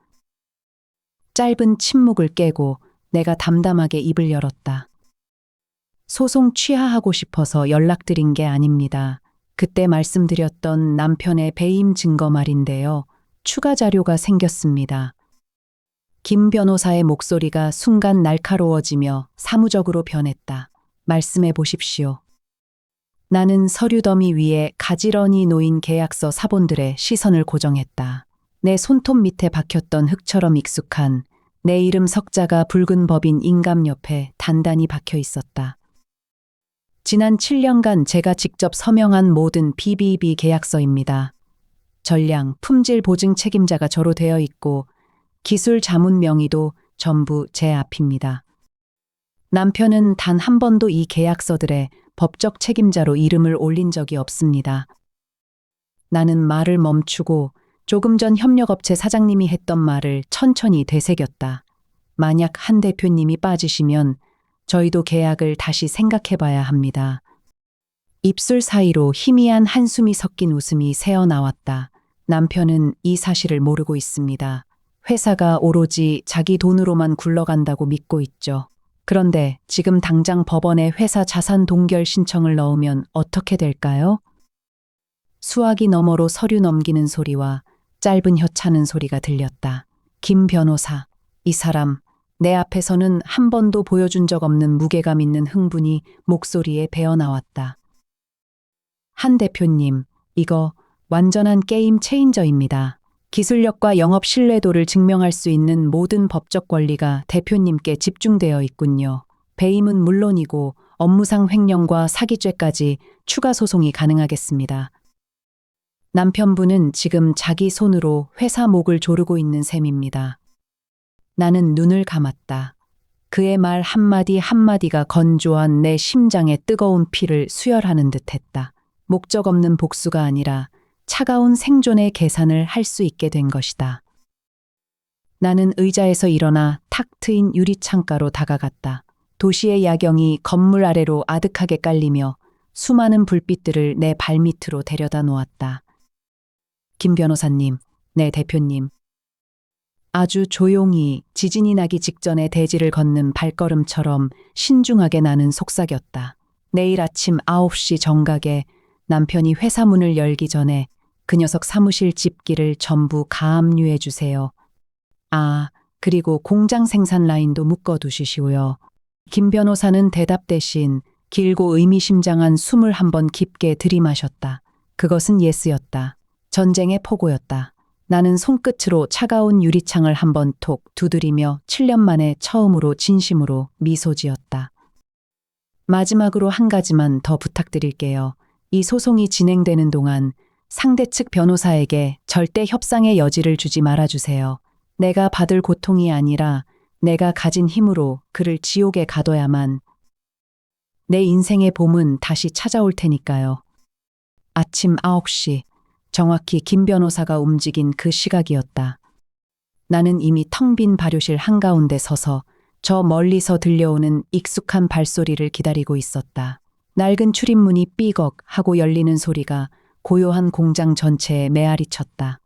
A: 짧은 침묵을 깨고 내가 담담하게 입을 열었다. 소송 취하하고 싶어서 연락드린 게 아닙니다. 그때 말씀드렸던 남편의 배임 증거 말인데요. 추가 자료가 생겼습니다. 김 변호사의 목소리가 순간 날카로워지며 사무적으로 변했다. 말씀해 보십시오. 나는 서류 더미 위에 가지런히 놓인 계약서 사본들의 시선을 고정했다. 내 손톱 밑에 박혔던 흙처럼 익숙한 내 이름 석자가 붉은 법인 인감 옆에 단단히 박혀 있었다. 지난 7년간 제가 직접 서명한 모든 BBB 계약서입니다. 전량 품질 보증 책임자가 저로 되어 있고 기술 자문 명의도 전부 제 앞입니다. 남편은 단 한 번도 이 계약서들에 법적 책임자로 이름을 올린 적이 없습니다. 나는 말을 멈추고 조금 전 협력업체 사장님이 했던 말을 천천히 되새겼다. 만약 한 대표님이 빠지시면 저희도 계약을 다시 생각해봐야 합니다. 입술 사이로 희미한 한숨이 섞인 웃음이 새어나왔다. 남편은 이 사실을 모르고 있습니다. 회사가 오로지 자기 돈으로만 굴러간다고 믿고 있죠. 그런데 지금 당장 법원에 회사 자산 동결 신청을 넣으면 어떻게 될까요? 수화기 너머로 서류 넘기는 소리와 짧은 혀 차는 소리가 들렸다. 김 변호사, 이 사람 내 앞에서는 한 번도 보여준 적 없는 무게감 있는 흥분이 목소리에 배어 나왔다. 한 대표님, 이거 완전한 게임 체인저입니다. 기술력과 영업 신뢰도를 증명할 수 있는 모든 법적 권리가 대표님께 집중되어 있군요. 배임은 물론이고 업무상 횡령과 사기죄까지 추가 소송이 가능하겠습니다. 남편분은 지금 자기 손으로 회사 목을 조르고 있는 셈입니다. 나는 눈을 감았다. 그의 말 한마디 한마디가 건조한 내 심장의 뜨거운 피를 수혈하는 듯했다. 목적 없는 복수가 아니라 차가운 생존의 계산을 할 수 있게 된 것이다. 나는 의자에서 일어나 탁 트인 유리창가로 다가갔다. 도시의 야경이 건물 아래로 아득하게 깔리며 수많은 불빛들을 내 발밑으로 데려다 놓았다. 김 변호사님, 네 대표님. 아주 조용히 지진이 나기 직전에 대지를 걷는 발걸음처럼 신중하게 나는 속삭였다. 내일 아침 9시 정각에 남편이 회사 문을 열기 전에 그 녀석 사무실 집기를 전부 가압류해 주세요. 아, 그리고 공장 생산 라인도 묶어두시시고요. 김 변호사는 대답 대신 길고 의미심장한 숨을 한번 깊게 들이마셨다. 그것은 예스였다. 전쟁의 포고였다. 나는 손끝으로 차가운 유리창을 한번 톡 두드리며 7년 만에 처음으로 진심으로 미소 지었다. 마지막으로 한 가지만 더 부탁드릴게요. 이 소송이 진행되는 동안 상대 측 변호사에게 절대 협상의 여지를 주지 말아주세요. 내가 받을 고통이 아니라 내가 가진 힘으로 그를 지옥에 가둬야만 내 인생의 봄은 다시 찾아올 테니까요. 아침 9시, 정확히 김 변호사가 움직인 그 시각이었다. 나는 이미 텅 빈 발효실 한가운데 서서 저 멀리서 들려오는 익숙한 발소리를 기다리고 있었다. 낡은 출입문이 삐걱 하고 열리는 소리가 고요한 공장 전체에 메아리 쳤다.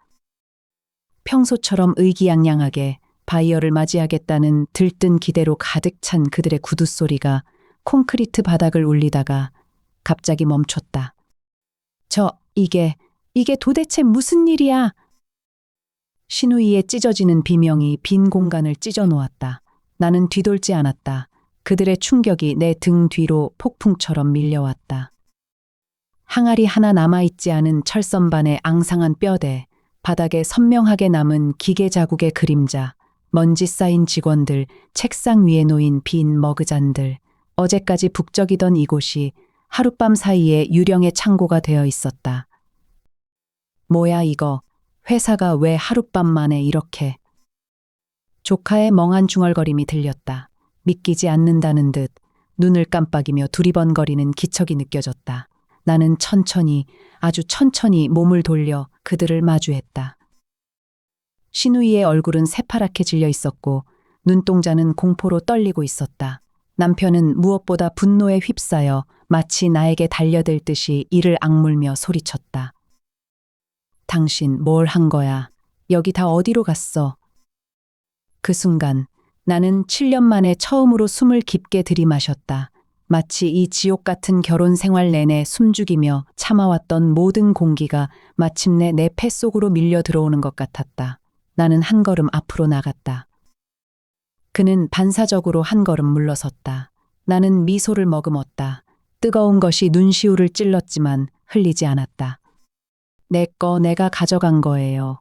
A: 평소처럼 의기양양하게 바이어를 맞이하겠다는 들뜬 기대로 가득 찬 그들의 구두 소리가 콘크리트 바닥을 울리다가 갑자기 멈췄다. 이게 도대체 무슨 일이야? 신우이의 찢어지는 비명이 빈 공간을 찢어 놓았다. 나는 뒤돌지 않았다. 그들의 충격이 내 등 뒤로 폭풍처럼 밀려왔다. 항아리 하나 남아있지 않은 철선반의 앙상한 뼈대, 바닥에 선명하게 남은 기계 자국의 그림자, 먼지 쌓인 직원들, 책상 위에 놓인 빈 머그잔들, 어제까지 북적이던 이곳이 하룻밤 사이에 유령의 창고가 되어 있었다. 뭐야 이거, 회사가 왜 하룻밤 만에 이렇게. 조카의 멍한 중얼거림이 들렸다. 믿기지 않는다는 듯 눈을 깜빡이며 두리번거리는 기척이 느껴졌다. 나는 천천히, 아주 천천히 몸을 돌려 그들을 마주했다. 신우이의 얼굴은 새파랗게 질려 있었고 눈동자는 공포로 떨리고 있었다. 남편은 무엇보다 분노에 휩싸여 마치 나에게 달려들 듯이 이를 악물며 소리쳤다. 당신 뭘 한 거야? 여기 다 어디로 갔어? 그 순간 나는 7년 만에 처음으로 숨을 깊게 들이마셨다. 마치 이 지옥 같은 결혼 생활 내내 숨죽이며 참아왔던 모든 공기가 마침내 내 폐 속으로 밀려 들어오는 것 같았다. 나는 한 걸음 앞으로 나갔다. 그는 반사적으로 한 걸음 물러섰다. 나는 미소를 머금었다. 뜨거운 것이 눈시울을 찔렀지만 흘리지 않았다. 내 거 내가 가져간 거예요.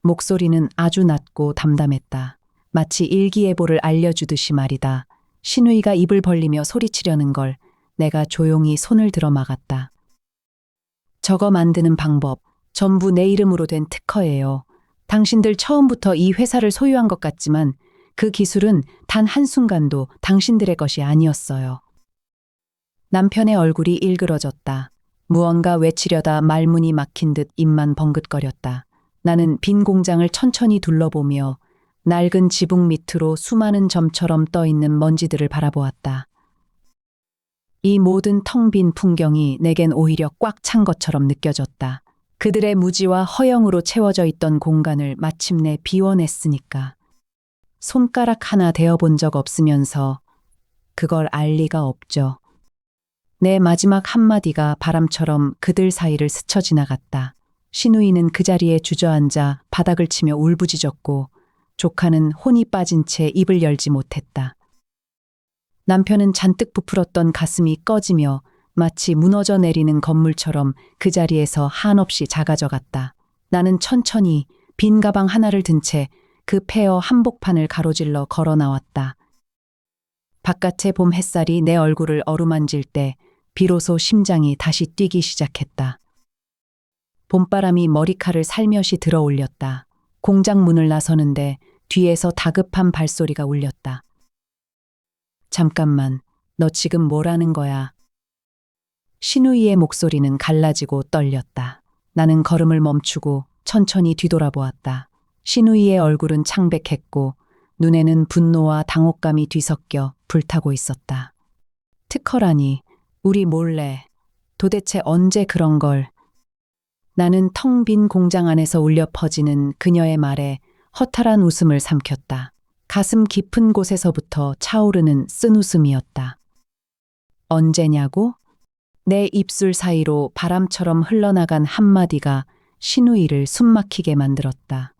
A: 목소리는 아주 낮고 담담했다. 마치 일기예보를 알려주듯이 말이다. 신우이가 입을 벌리며 소리치려는 걸 내가 조용히 손을 들어 막았다. 저거 만드는 방법 전부 내 이름으로 된 특허예요. 당신들 처음부터 이 회사를 소유한 것 같지만 그 기술은 단 한순간도 당신들의 것이 아니었어요. 남편의 얼굴이 일그러졌다. 무언가 외치려다 말문이 막힌 듯 입만 벙긋거렸다. 나는 빈 공장을 천천히 둘러보며 낡은 지붕 밑으로 수많은 점처럼 떠있는 먼지들을 바라보았다. 이 모든 텅 빈 풍경이 내겐 오히려 꽉 찬 것처럼 느껴졌다. 그들의 무지와 허영으로 채워져 있던 공간을 마침내 비워냈으니까. 손가락 하나 대어본 적 없으면서 그걸 알 리가 없죠. 내 마지막 한마디가 바람처럼 그들 사이를 스쳐 지나갔다. 신우이는 그 자리에 주저앉아 바닥을 치며 울부짖었고 조카는 혼이 빠진 채 입을 열지 못했다. 남편은 잔뜩 부풀었던 가슴이 꺼지며 마치 무너져 내리는 건물처럼 그 자리에서 한없이 작아져 갔다. 나는 천천히 빈 가방 하나를 든 채 그 폐허 한복판을 가로질러 걸어 나왔다. 바깥의 봄 햇살이 내 얼굴을 어루만질 때 비로소 심장이 다시 뛰기 시작했다. 봄바람이 머리칼을 살며시 들어 올렸다. 공장 문을 나서는데 뒤에서 다급한 발소리가 울렸다. 잠깐만, 너 지금 뭐라는 거야? 신우이의 목소리는 갈라지고 떨렸다. 나는 걸음을 멈추고 천천히 뒤돌아보았다. 신우이의 얼굴은 창백했고 눈에는 분노와 당혹감이 뒤섞여 불타고 있었다. 특허라니, 우리 몰래, 도대체 언제 그런 걸. 나는 텅 빈 공장 안에서 울려 퍼지는 그녀의 말에 허탈한 웃음을 삼켰다. 가슴 깊은 곳에서부터 차오르는 쓴웃음이었다. 언제냐고? 내 입술 사이로 바람처럼 흘러나간 한마디가 신우이를 숨막히게 만들었다.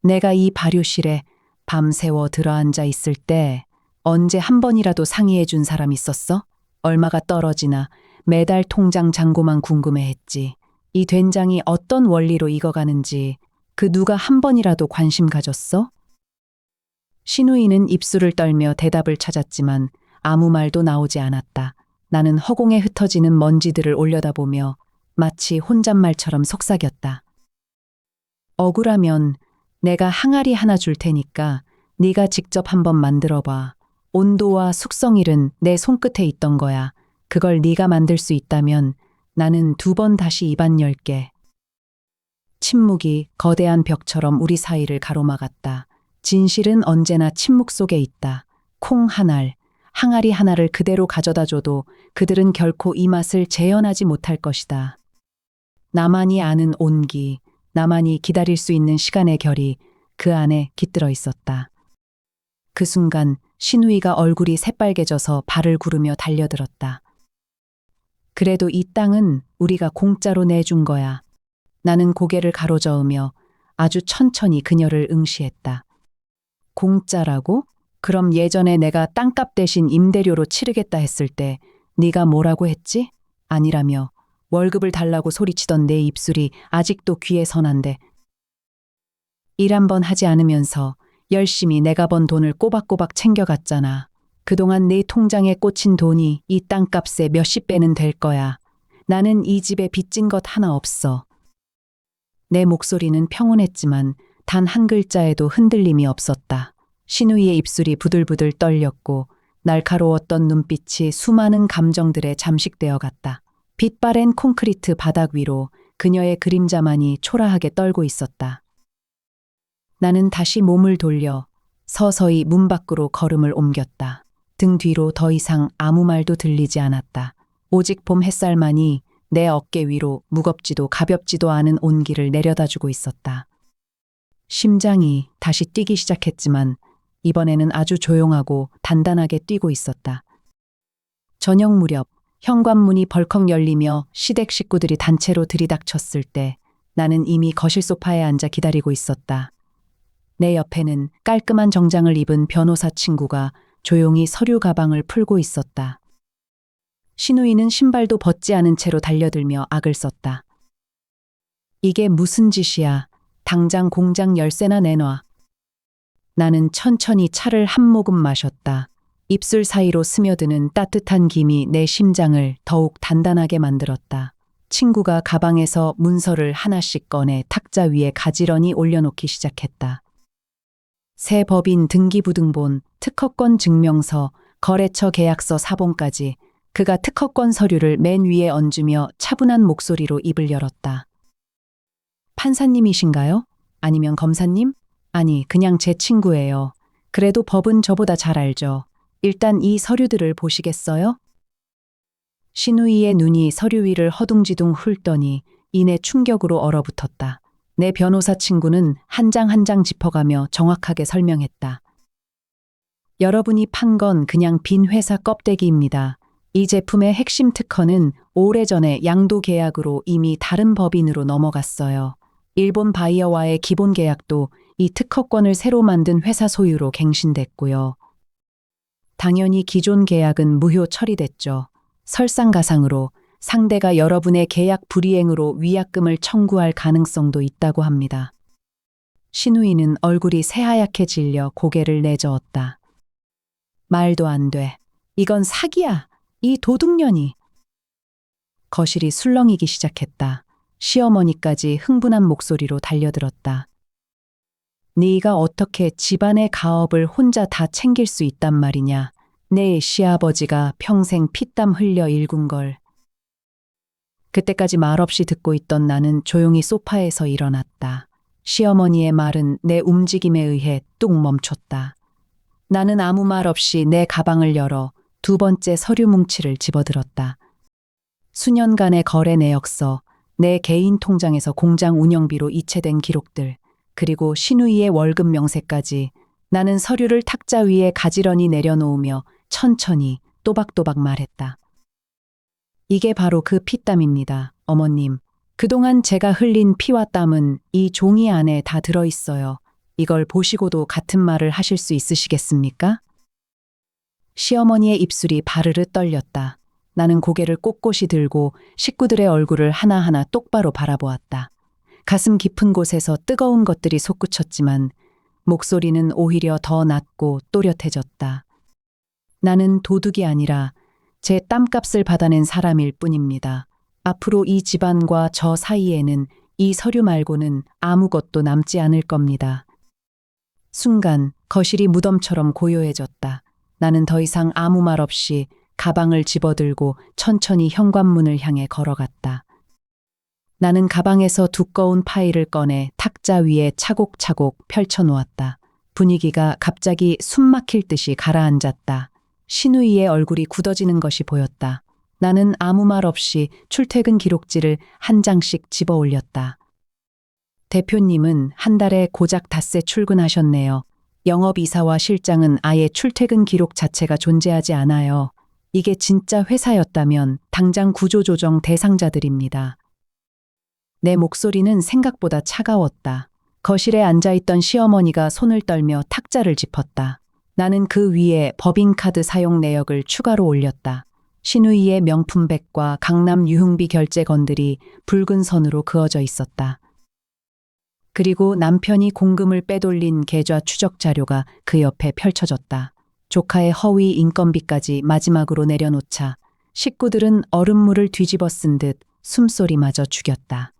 A: 내가 이 발효실에 밤새워 들어앉아 있을 때 언제 한 번이라도 상의해 준 사람 있었어? 얼마가 떨어지나 매달 통장 잔고만 궁금해했지. 이 된장이 어떤 원리로 익어가는지 그 누가 한 번이라도 관심 가졌어? 신우이는 입술을 떨며 대답을 찾았지만 아무 말도 나오지 않았다. 나는 허공에 흩어지는 먼지들을 올려다보며 마치 혼잣말처럼 속삭였다. 억울하면 내가 항아리 하나 줄 테니까 네가 직접 한번 만들어봐. 온도와 숙성일은 내 손끝에 있던 거야. 그걸 네가 만들 수 있다면 나는 2번 다시 입안 열게. 침묵이 거대한 벽처럼 우리 사이를 가로막았다. 진실은 언제나 침묵 속에 있다. 콩 한 알, 항아리 하나를 그대로 가져다 줘도 그들은 결코 이 맛을 재현하지 못할 것이다. 나만이 아는 온기, 나만이 기다릴 수 있는 시간의 결이 그 안에 깃들어 있었다. 그 순간 신우이가 얼굴이 새빨개져서 발을 구르며 달려들었다. 그래도 이 땅은 우리가 공짜로 내준 거야. 나는 고개를 가로저으며 아주 천천히 그녀를 응시했다. 공짜라고? 그럼 예전에 내가 땅값 대신 임대료로 치르겠다 했을 때 네가 뭐라고 했지? 아니라며 월급을 달라고 소리치던 내 입술이 아직도 귀에 선한데 일 한 번 하지 않으면서 열심히 내가 번 돈을 꼬박꼬박 챙겨갔잖아. 그동안 내 통장에 꽂힌 돈이 이 땅값의 몇십 배는 될 거야. 나는 이 집에 빚진 것 하나 없어. 내 목소리는 평온했지만 단 한 글자에도 흔들림이 없었다. 신우이의 입술이 부들부들 떨렸고 날카로웠던 눈빛이 수많은 감정들에 잠식되어 갔다. 빛바랜 콘크리트 바닥 위로 그녀의 그림자만이 초라하게 떨고 있었다. 나는 다시 몸을 돌려 서서히 문 밖으로 걸음을 옮겼다. 등 뒤로 더 이상 아무 말도 들리지 않았다. 오직 봄 햇살만이 내 어깨 위로 무겁지도 가볍지도 않은 온기를 내려다주고 있었다. 심장이 다시 뛰기 시작했지만 이번에는 아주 조용하고 단단하게 뛰고 있었다. 저녁 무렵 현관문이 벌컥 열리며 시댁 식구들이 단체로 들이닥쳤을 때 나는 이미 거실 소파에 앉아 기다리고 있었다. 내 옆에는 깔끔한 정장을 입은 변호사 친구가 조용히 서류 가방을 풀고 있었다. 신우이는 신발도 벗지 않은 채로 달려들며 악을 썼다. 이게 무슨 짓이야. 당장 공장 열쇠나 내놔. 나는 천천히 차를 한 모금 마셨다. 입술 사이로 스며드는 따뜻한 김이 내 심장을 더욱 단단하게 만들었다. 친구가 가방에서 문서를 하나씩 꺼내 탁자 위에 가지런히 올려놓기 시작했다. 새 법인 등기부등본, 특허권 증명서, 거래처 계약서 사본까지 그가 특허권 서류를 맨 위에 얹으며 차분한 목소리로 입을 열었다. 판사님이신가요? 아니면 검사님? 아니, 그냥 제 친구예요. 그래도 법은 저보다 잘 알죠. 일단 이 서류들을 보시겠어요? 신우이의 눈이 서류 위를 허둥지둥 훑더니 이내 충격으로 얼어붙었다. 내 변호사 친구는 한 장 한 장 짚어가며 정확하게 설명했다. 여러분이 판 건 그냥 빈 회사 껍데기입니다. 이 제품의 핵심 특허는 오래전에 양도 계약으로 이미 다른 법인으로 넘어갔어요. 일본 바이어와의 기본 계약도 이 특허권을 새로 만든 회사 소유로 갱신됐고요. 당연히 기존 계약은 무효 처리됐죠. 설상가상으로 상대가 여러분의 계약 불이행으로 위약금을 청구할 가능성도 있다고 합니다. 신우이는 얼굴이 새하얗게 질려 고개를 내저었다. 말도 안 돼. 이건 사기야. 이 도둑년이. 거실이 술렁이기 시작했다. 시어머니까지 흥분한 목소리로 달려들었다. 네가 어떻게 집안의 가업을 혼자 다 챙길 수 있단 말이냐. 내 시아버지가 평생 피땀 흘려 일군 걸. 그때까지 말없이 듣고 있던 나는 조용히 소파에서 일어났다. 시어머니의 말은 내 움직임에 의해 뚝 멈췄다. 나는 아무 말 없이 내 가방을 열어 두 번째 서류 뭉치를 집어들었다. 수년간의 거래 내역서, 내 개인 통장에서 공장 운영비로 이체된 기록들, 그리고 신우이의 월급 명세까지 나는 서류를 탁자 위에 가지런히 내려놓으며 천천히 또박또박 말했다. 이게 바로 그 피땀입니다, 어머님. 그동안 제가 흘린 피와 땀은 이 종이 안에 다 들어있어요. 이걸 보시고도 같은 말을 하실 수 있으시겠습니까? 시어머니의 입술이 바르르 떨렸다. 나는 고개를 꼿꼿이 들고 식구들의 얼굴을 하나하나 똑바로 바라보았다. 가슴 깊은 곳에서 뜨거운 것들이 솟구쳤지만 목소리는 오히려 더 낮고 또렷해졌다. 나는 도둑이 아니라 제 땀값을 받아낸 사람일 뿐입니다. 앞으로 이 집안과 저 사이에는 이 서류 말고는 아무것도 남지 않을 겁니다. 순간 거실이 무덤처럼 고요해졌다. 나는 더 이상 아무 말 없이 가방을 집어들고 천천히 현관문을 향해 걸어갔다. 나는 가방에서 두꺼운 파일을 꺼내 탁자 위에 차곡차곡 펼쳐놓았다. 분위기가 갑자기 숨 막힐 듯이 가라앉았다. 신우이의 얼굴이 굳어지는 것이 보였다. 나는 아무 말 없이 출퇴근 기록지를 한 장씩 집어 올렸다. 대표님은 한 달에 고작 닷새 출근하셨네요. 영업이사와 실장은 아예 출퇴근 기록 자체가 존재하지 않아요. 이게 진짜 회사였다면 당장 구조조정 대상자들입니다. 내 목소리는 생각보다 차가웠다. 거실에 앉아있던 시어머니가 손을 떨며 탁자를 짚었다. 나는 그 위에 법인카드 사용 내역을 추가로 올렸다. 신우이의 명품백과 강남 유흥비 결제건들이 붉은 선으로 그어져 있었다. 그리고 남편이 공금을 빼돌린 계좌 추적 자료가 그 옆에 펼쳐졌다. 조카의 허위 인건비까지 마지막으로 내려놓자 식구들은 얼음물을 뒤집어 쓴 듯 숨소리마저 죽였다.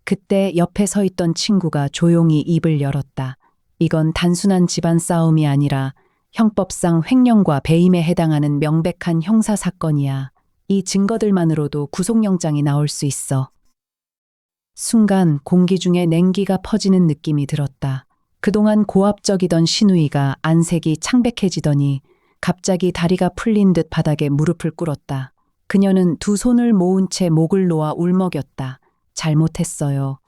A: 그때 옆에 서 있던 친구가 조용히 입을 열었다. 이건 단순한 집안 싸움이 아니라 형법상 횡령과 배임에 해당하는 명백한 형사 사건이야. 이 증거들만으로도 구속영장이 나올 수 있어. 순간 공기 중에 냉기가 퍼지는 느낌이 들었다. 그동안 고압적이던 신우이가 안색이 창백해지더니 갑자기 다리가 풀린 듯 바닥에 무릎을 꿇었다. 그녀는 두 손을 모은 채 목을 놓아 울먹였다. 잘못했어요.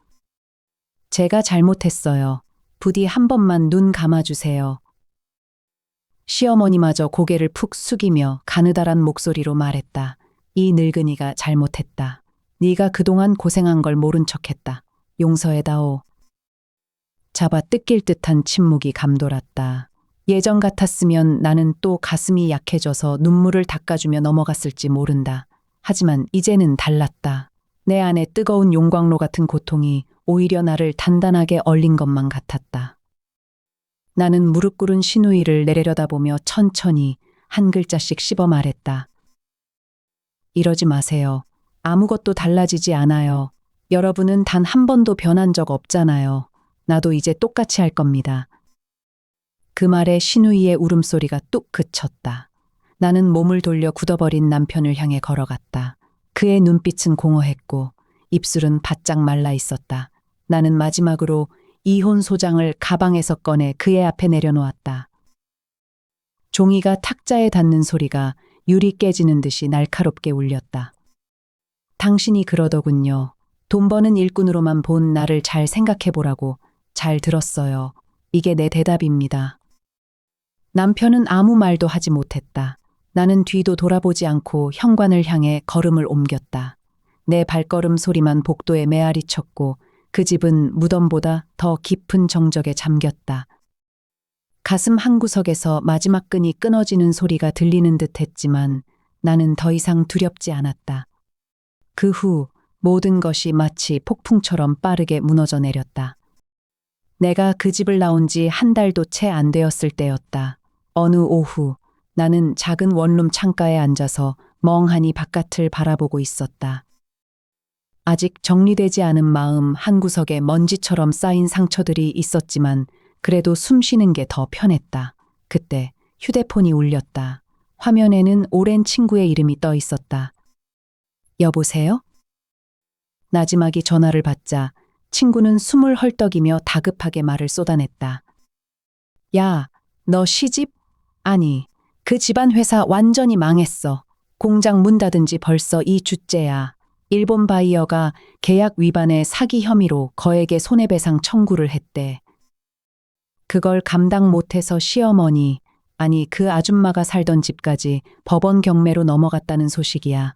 A: 제가 잘못했어요. 부디 한 번만 눈 감아주세요. 시어머니마저 고개를 푹 숙이며 가느다란 목소리로 말했다. 이 늙은이가 잘못했다. 네가 그동안 고생한 걸 모른 척했다. 용서해다오. 잡아 뜯길 듯한 침묵이 감돌았다. 예전 같았으면 나는 또 가슴이 약해져서 눈물을 닦아주며 넘어갔을지 모른다. 하지만 이제는 달랐다. 내 안에 뜨거운 용광로 같은 고통이 오히려 나를 단단하게 얼린 것만 같았다. 나는 무릎 꿇은 신우이를 내려다보며 천천히 한 글자씩 씹어 말했다. 이러지 마세요. 아무것도 달라지지 않아요. 여러분은 단 한 번도 변한 적 없잖아요. 나도 이제 똑같이 할 겁니다. 그 말에 신우이의 울음소리가 뚝 그쳤다. 나는 몸을 돌려 굳어버린 남편을 향해 걸어갔다. 그의 눈빛은 공허했고 입술은 바짝 말라 있었다. 나는 마지막으로 이혼 소장을 가방에서 꺼내 그의 앞에 내려놓았다. 종이가 탁자에 닿는 소리가 유리 깨지는 듯이 날카롭게 울렸다. 당신이 그러더군요. 돈 버는 일꾼으로만 본 나를 잘 생각해보라고. 잘 들었어요. 이게 내 대답입니다. 남편은 아무 말도 하지 못했다. 나는 뒤도 돌아보지 않고 현관을 향해 걸음을 옮겼다. 내 발걸음 소리만 복도에 메아리 쳤고 그 집은 무덤보다 더 깊은 정적에 잠겼다. 가슴 한구석에서 마지막 끈이 끊어지는 소리가 들리는 듯 했지만 나는 더 이상 두렵지 않았다. 그 후 모든 것이 마치 폭풍처럼 빠르게 무너져 내렸다. 내가 그 집을 나온 지 한 달도 채 안 되었을 때였다. 어느 오후 나는 작은 원룸 창가에 앉아서 멍하니 바깥을 바라보고 있었다. 아직 정리되지 않은 마음 한구석에 먼지처럼 쌓인 상처들이 있었지만 그래도 숨 쉬는 게 더 편했다. 그때 휴대폰이 울렸다. 화면에는 오랜 친구의 이름이 떠 있었다. 여보세요? 나지막이 전화를 받자 친구는 숨을 헐떡이며 다급하게 말을 쏟아냈다. 야, 너 시집? 아니, 그 집안 회사 완전히 망했어. 공장 문 닫은 지 벌써 2주째야. 일본 바이어가 계약 위반의 사기 혐의로 거액의 손해배상 청구를 했대. 그걸 감당 못해서 시어머니, 아니 그 아줌마가 살던 집까지 법원 경매로 넘어갔다는 소식이야.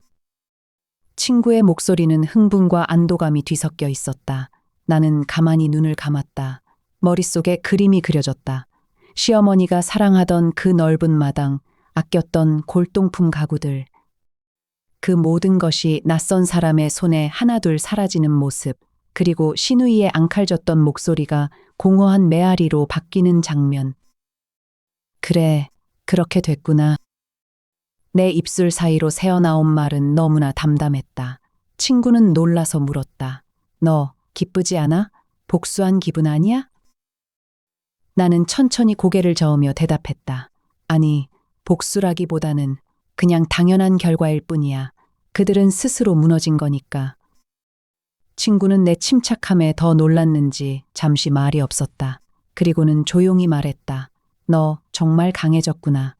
A: 친구의 목소리는 흥분과 안도감이 뒤섞여 있었다. 나는 가만히 눈을 감았다. 머릿속에 그림이 그려졌다. 시어머니가 사랑하던 그 넓은 마당, 아꼈던 골동품 가구들. 그 모든 것이 낯선 사람의 손에 하나둘 사라지는 모습, 그리고 시누이의 앙칼졌던 목소리가 공허한 메아리로 바뀌는 장면. 그래, 그렇게 됐구나. 내 입술 사이로 새어나온 말은 너무나 담담했다. 친구는 놀라서 물었다. 너 기쁘지 않아? 복수한 기분 아니야? 나는 천천히 고개를 저으며 대답했다. 아니, 복수라기보다는 그냥 당연한 결과일 뿐이야. 그들은 스스로 무너진 거니까. 친구는 내 침착함에 더 놀랐는지 잠시 말이 없었다. 그리고는 조용히 말했다. 너 정말 강해졌구나.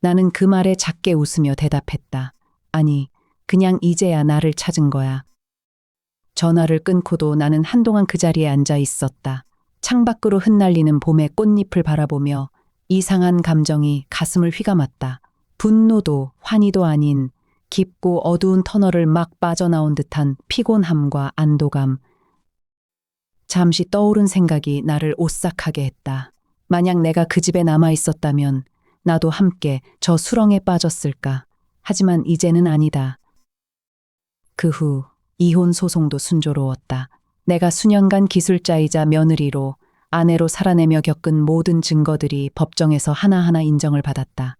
A: 나는 그 말에 작게 웃으며 대답했다. 아니, 그냥 이제야 나를 찾은 거야. 전화를 끊고도 나는 한동안 그 자리에 앉아 있었다. 창밖으로 흩날리는 봄의 꽃잎을 바라보며 이상한 감정이 가슴을 휘감았다. 분노도 환희도 아닌 깊고 어두운 터널을 막 빠져나온 듯한 피곤함과 안도감. 잠시 떠오른 생각이 나를 오싹하게 했다. 만약 내가 그 집에 남아 있었다면 나도 함께 저 수렁에 빠졌을까. 하지만 이제는 아니다. 그 후 이혼 소송도 순조로웠다. 내가 수년간 기술자이자 며느리로 아내로 살아내며 겪은 모든 증거들이 법정에서 하나하나 인정을 받았다.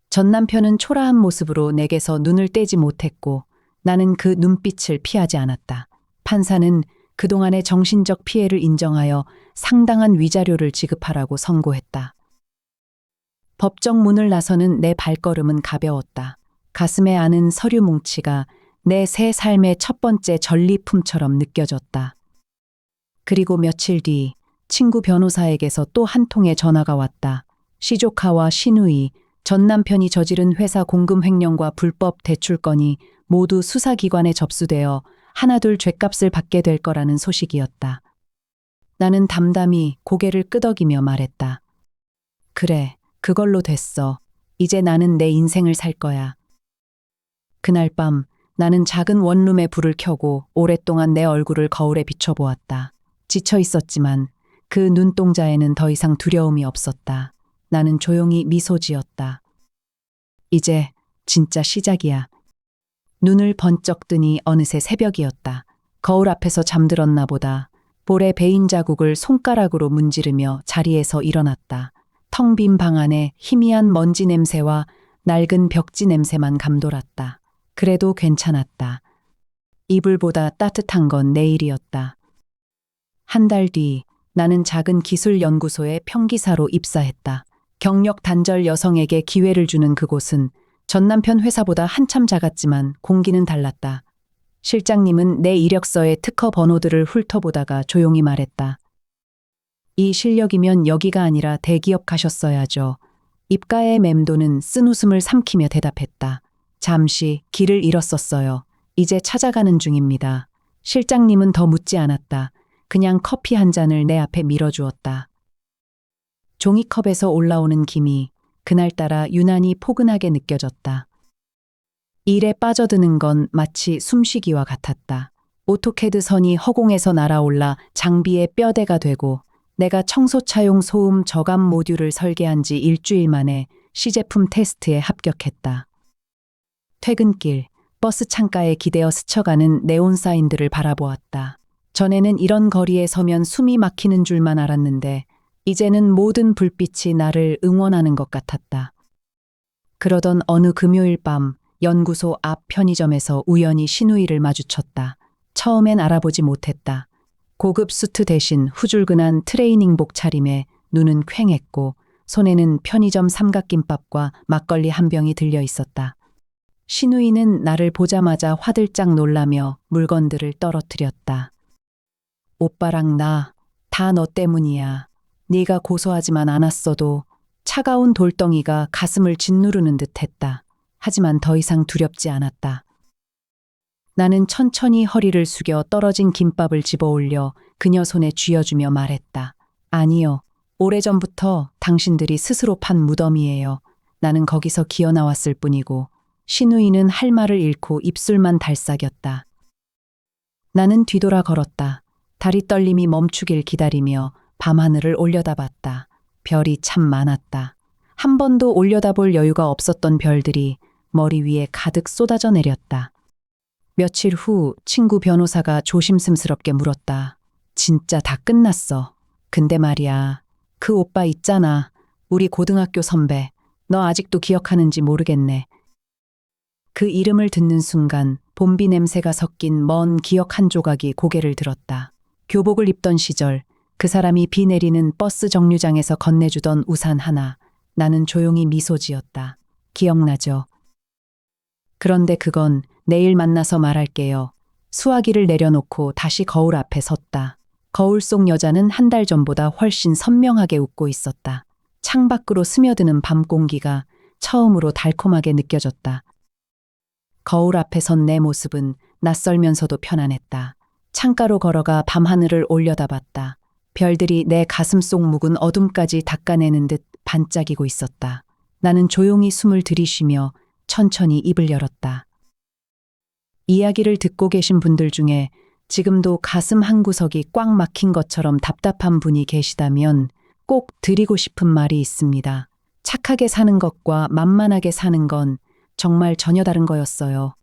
A: 전 남편은 초라한 모습으로 내게서 눈을 떼지 못했고 나는 그 눈빛을 피하지 않았다. 판사는 그동안의 정신적 피해를 인정하여 상당한 위자료를 지급하라고 선고했다. 법정 문을 나서는 내 발걸음은 가벼웠다. 가슴에 아는 서류 뭉치가 내 새 삶의 첫 번째 전리품처럼 느껴졌다. 그리고 며칠 뒤 친구 변호사에게서 또 한 통의 전화가 왔다. 시조카와 시누이, 전 남편이 저지른 회사 공금 횡령과 불법 대출 건이 모두 수사기관에 접수되어 하나둘 죗값을 받게 될 거라는 소식이었다. 나는 담담히 고개를 끄덕이며 말했다. 그래, 그걸로 됐어. 이제 나는 내 인생을 살 거야. 그날 밤 나는 작은 원룸에 불을 켜고 오랫동안 내 얼굴을 거울에 비춰보았다. 지쳐 있었지만 그 눈동자에는 더 이상 두려움이 없었다. 나는 조용히 미소 지었다. 이제 진짜 시작이야. 눈을 번쩍 뜨니 어느새 새벽이었다. 거울 앞에서 잠들었나 보다. 볼에 베인 자국을 손가락으로 문지르며 자리에서 일어났다. 텅 빈 방 안에 희미한 먼지 냄새와 낡은 벽지 냄새만 감돌았다. 그래도 괜찮았다. 이불보다 따뜻한 건 내일이었다. 한 달 뒤 나는 작은 기술연구소에 평기사로 입사했다. 경력 단절 여성에게 기회를 주는 그곳은 전 남편 회사보다 한참 작았지만 공기는 달랐다. 실장님은 내 이력서의 특허 번호들을 훑어보다가 조용히 말했다. 이 실력이면 여기가 아니라 대기업 가셨어야죠. 입가의 맴도는 쓴웃음을 삼키며 대답했다. 잠시 길을 잃었었어요. 이제 찾아가는 중입니다. 실장님은 더 묻지 않았다. 그냥 커피 한 잔을 내 앞에 밀어주었다. 종이컵에서 올라오는 김이 그날따라 유난히 포근하게 느껴졌다. 일에 빠져드는 건 마치 숨쉬기와 같았다. 오토캐드 선이 허공에서 날아올라 장비의 뼈대가 되고 내가 청소차용 소음 저감 모듈을 설계한 지 일주일 만에 시제품 테스트에 합격했다. 퇴근길, 버스 창가에 기대어 스쳐가는 네온 사인들을 바라보았다. 전에는 이런 거리에 서면 숨이 막히는 줄만 알았는데 이제는 모든 불빛이 나를 응원하는 것 같았다. 그러던 어느 금요일 밤 연구소 앞 편의점에서 우연히 신우이를 마주쳤다. 처음엔 알아보지 못했다. 고급 수트 대신 후줄근한 트레이닝복 차림에 눈은 퀭했고 손에는 편의점 삼각김밥과 막걸리 한 병이 들려 있었다. 신우이는 나를 보자마자 화들짝 놀라며 물건들을 떨어뜨렸다. 오빠랑 나, 다 너 때문이야. 네가 고소하지만 않았어도 차가운 돌덩이가 가슴을 짓누르는 듯 했다. 하지만 더 이상 두렵지 않았다. 나는 천천히 허리를 숙여 떨어진 김밥을 집어올려 그녀 손에 쥐어주며 말했다. 아니요. 오래전부터 당신들이 스스로 판 무덤이에요. 나는 거기서 기어나왔을 뿐이고 신우이는 할 말을 잃고 입술만 달싹였다. 나는 뒤돌아 걸었다. 다리 떨림이 멈추길 기다리며 밤하늘을 올려다봤다. 별이 참 많았다. 한 번도 올려다볼 여유가 없었던 별들이 머리 위에 가득 쏟아져 내렸다. 며칠 후 친구 변호사가 조심스럽게 물었다. 진짜 다 끝났어. 근데 말이야. 그 오빠 있잖아. 우리 고등학교 선배. 너 아직도 기억하는지 모르겠네. 그 이름을 듣는 순간 봄비 냄새가 섞인 먼 기억 한 조각이 고개를 들었다. 교복을 입던 시절 그 사람이 비 내리는 버스 정류장에서 건네주던 우산 하나. 나는 조용히 미소 지었다. 기억나죠? 그런데 그건 내일 만나서 말할게요. 수화기를 내려놓고 다시 거울 앞에 섰다. 거울 속 여자는 한 달 전보다 훨씬 선명하게 웃고 있었다. 창밖으로 스며드는 밤 공기가 처음으로 달콤하게 느껴졌다. 거울 앞에 선 내 모습은 낯설면서도 편안했다. 창가로 걸어가 밤하늘을 올려다봤다. 별들이 내 가슴 속 묵은 어둠까지 닦아내는 듯 반짝이고 있었다. 나는 조용히 숨을 들이쉬며 천천히 입을 열었다. 이야기를 듣고 계신 분들 중에 지금도 가슴 한구석이 꽉 막힌 것처럼 답답한 분이 계시다면 꼭 드리고 싶은 말이 있습니다. 착하게 사는 것과 만만하게 사는 건 정말 전혀 다른 거였어요.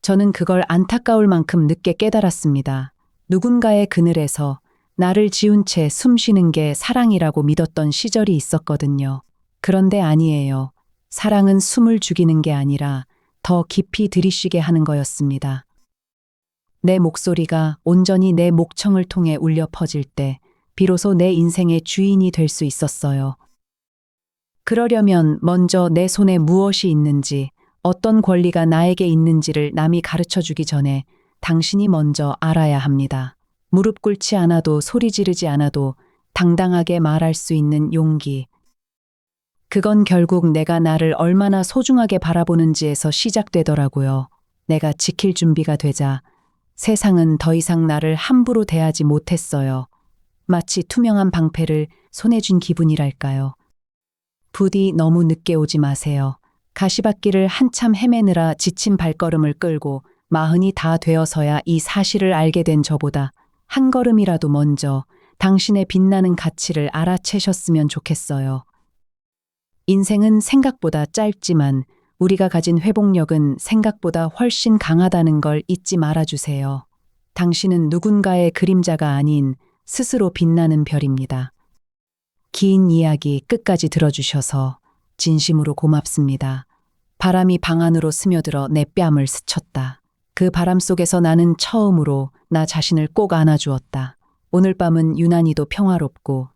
A: 저는 그걸 안타까울 만큼 늦게 깨달았습니다. 누군가의 그늘에서 나를 지운 채 숨 쉬는 게 사랑이라고 믿었던 시절이 있었거든요. 그런데 아니에요. 사랑은 숨을 죽이는 게 아니라 더 깊이 들이쉬게 하는 거였습니다. 내 목소리가 온전히 내 목청을 통해 울려 퍼질 때 비로소 내 인생의 주인이 될 수 있었어요. 그러려면 먼저 내 손에 무엇이 있는지, 어떤 권리가 나에게 있는지를 남이 가르쳐 주기 전에 당신이 먼저 알아야 합니다. 무릎 꿇지 않아도 소리 지르지 않아도 당당하게 말할 수 있는 용기. 그건 결국 내가 나를 얼마나 소중하게 바라보는지에서 시작되더라고요. 내가 지킬 준비가 되자 세상은 더 이상 나를 함부로 대하지 못했어요. 마치 투명한 방패를 손에 쥔 기분이랄까요. 부디 너무 늦게 오지 마세요. 가시밭길을 한참 헤매느라 지친 발걸음을 끌고 40이 다 되어서야 이 사실을 알게 된 저보다 한 걸음이라도 먼저 당신의 빛나는 가치를 알아채셨으면 좋겠어요. 인생은 생각보다 짧지만 우리가 가진 회복력은 생각보다 훨씬 강하다는 걸 잊지 말아주세요. 당신은 누군가의 그림자가 아닌 스스로 빛나는 별입니다. 긴 이야기 끝까지 들어주셔서 진심으로 고맙습니다. 바람이 방 안으로 스며들어 내 뺨을 스쳤다. 그 바람 속에서 나는 처음으로 나 자신을 꼭 안아주었다. 오늘 밤은 유난히도 평화롭고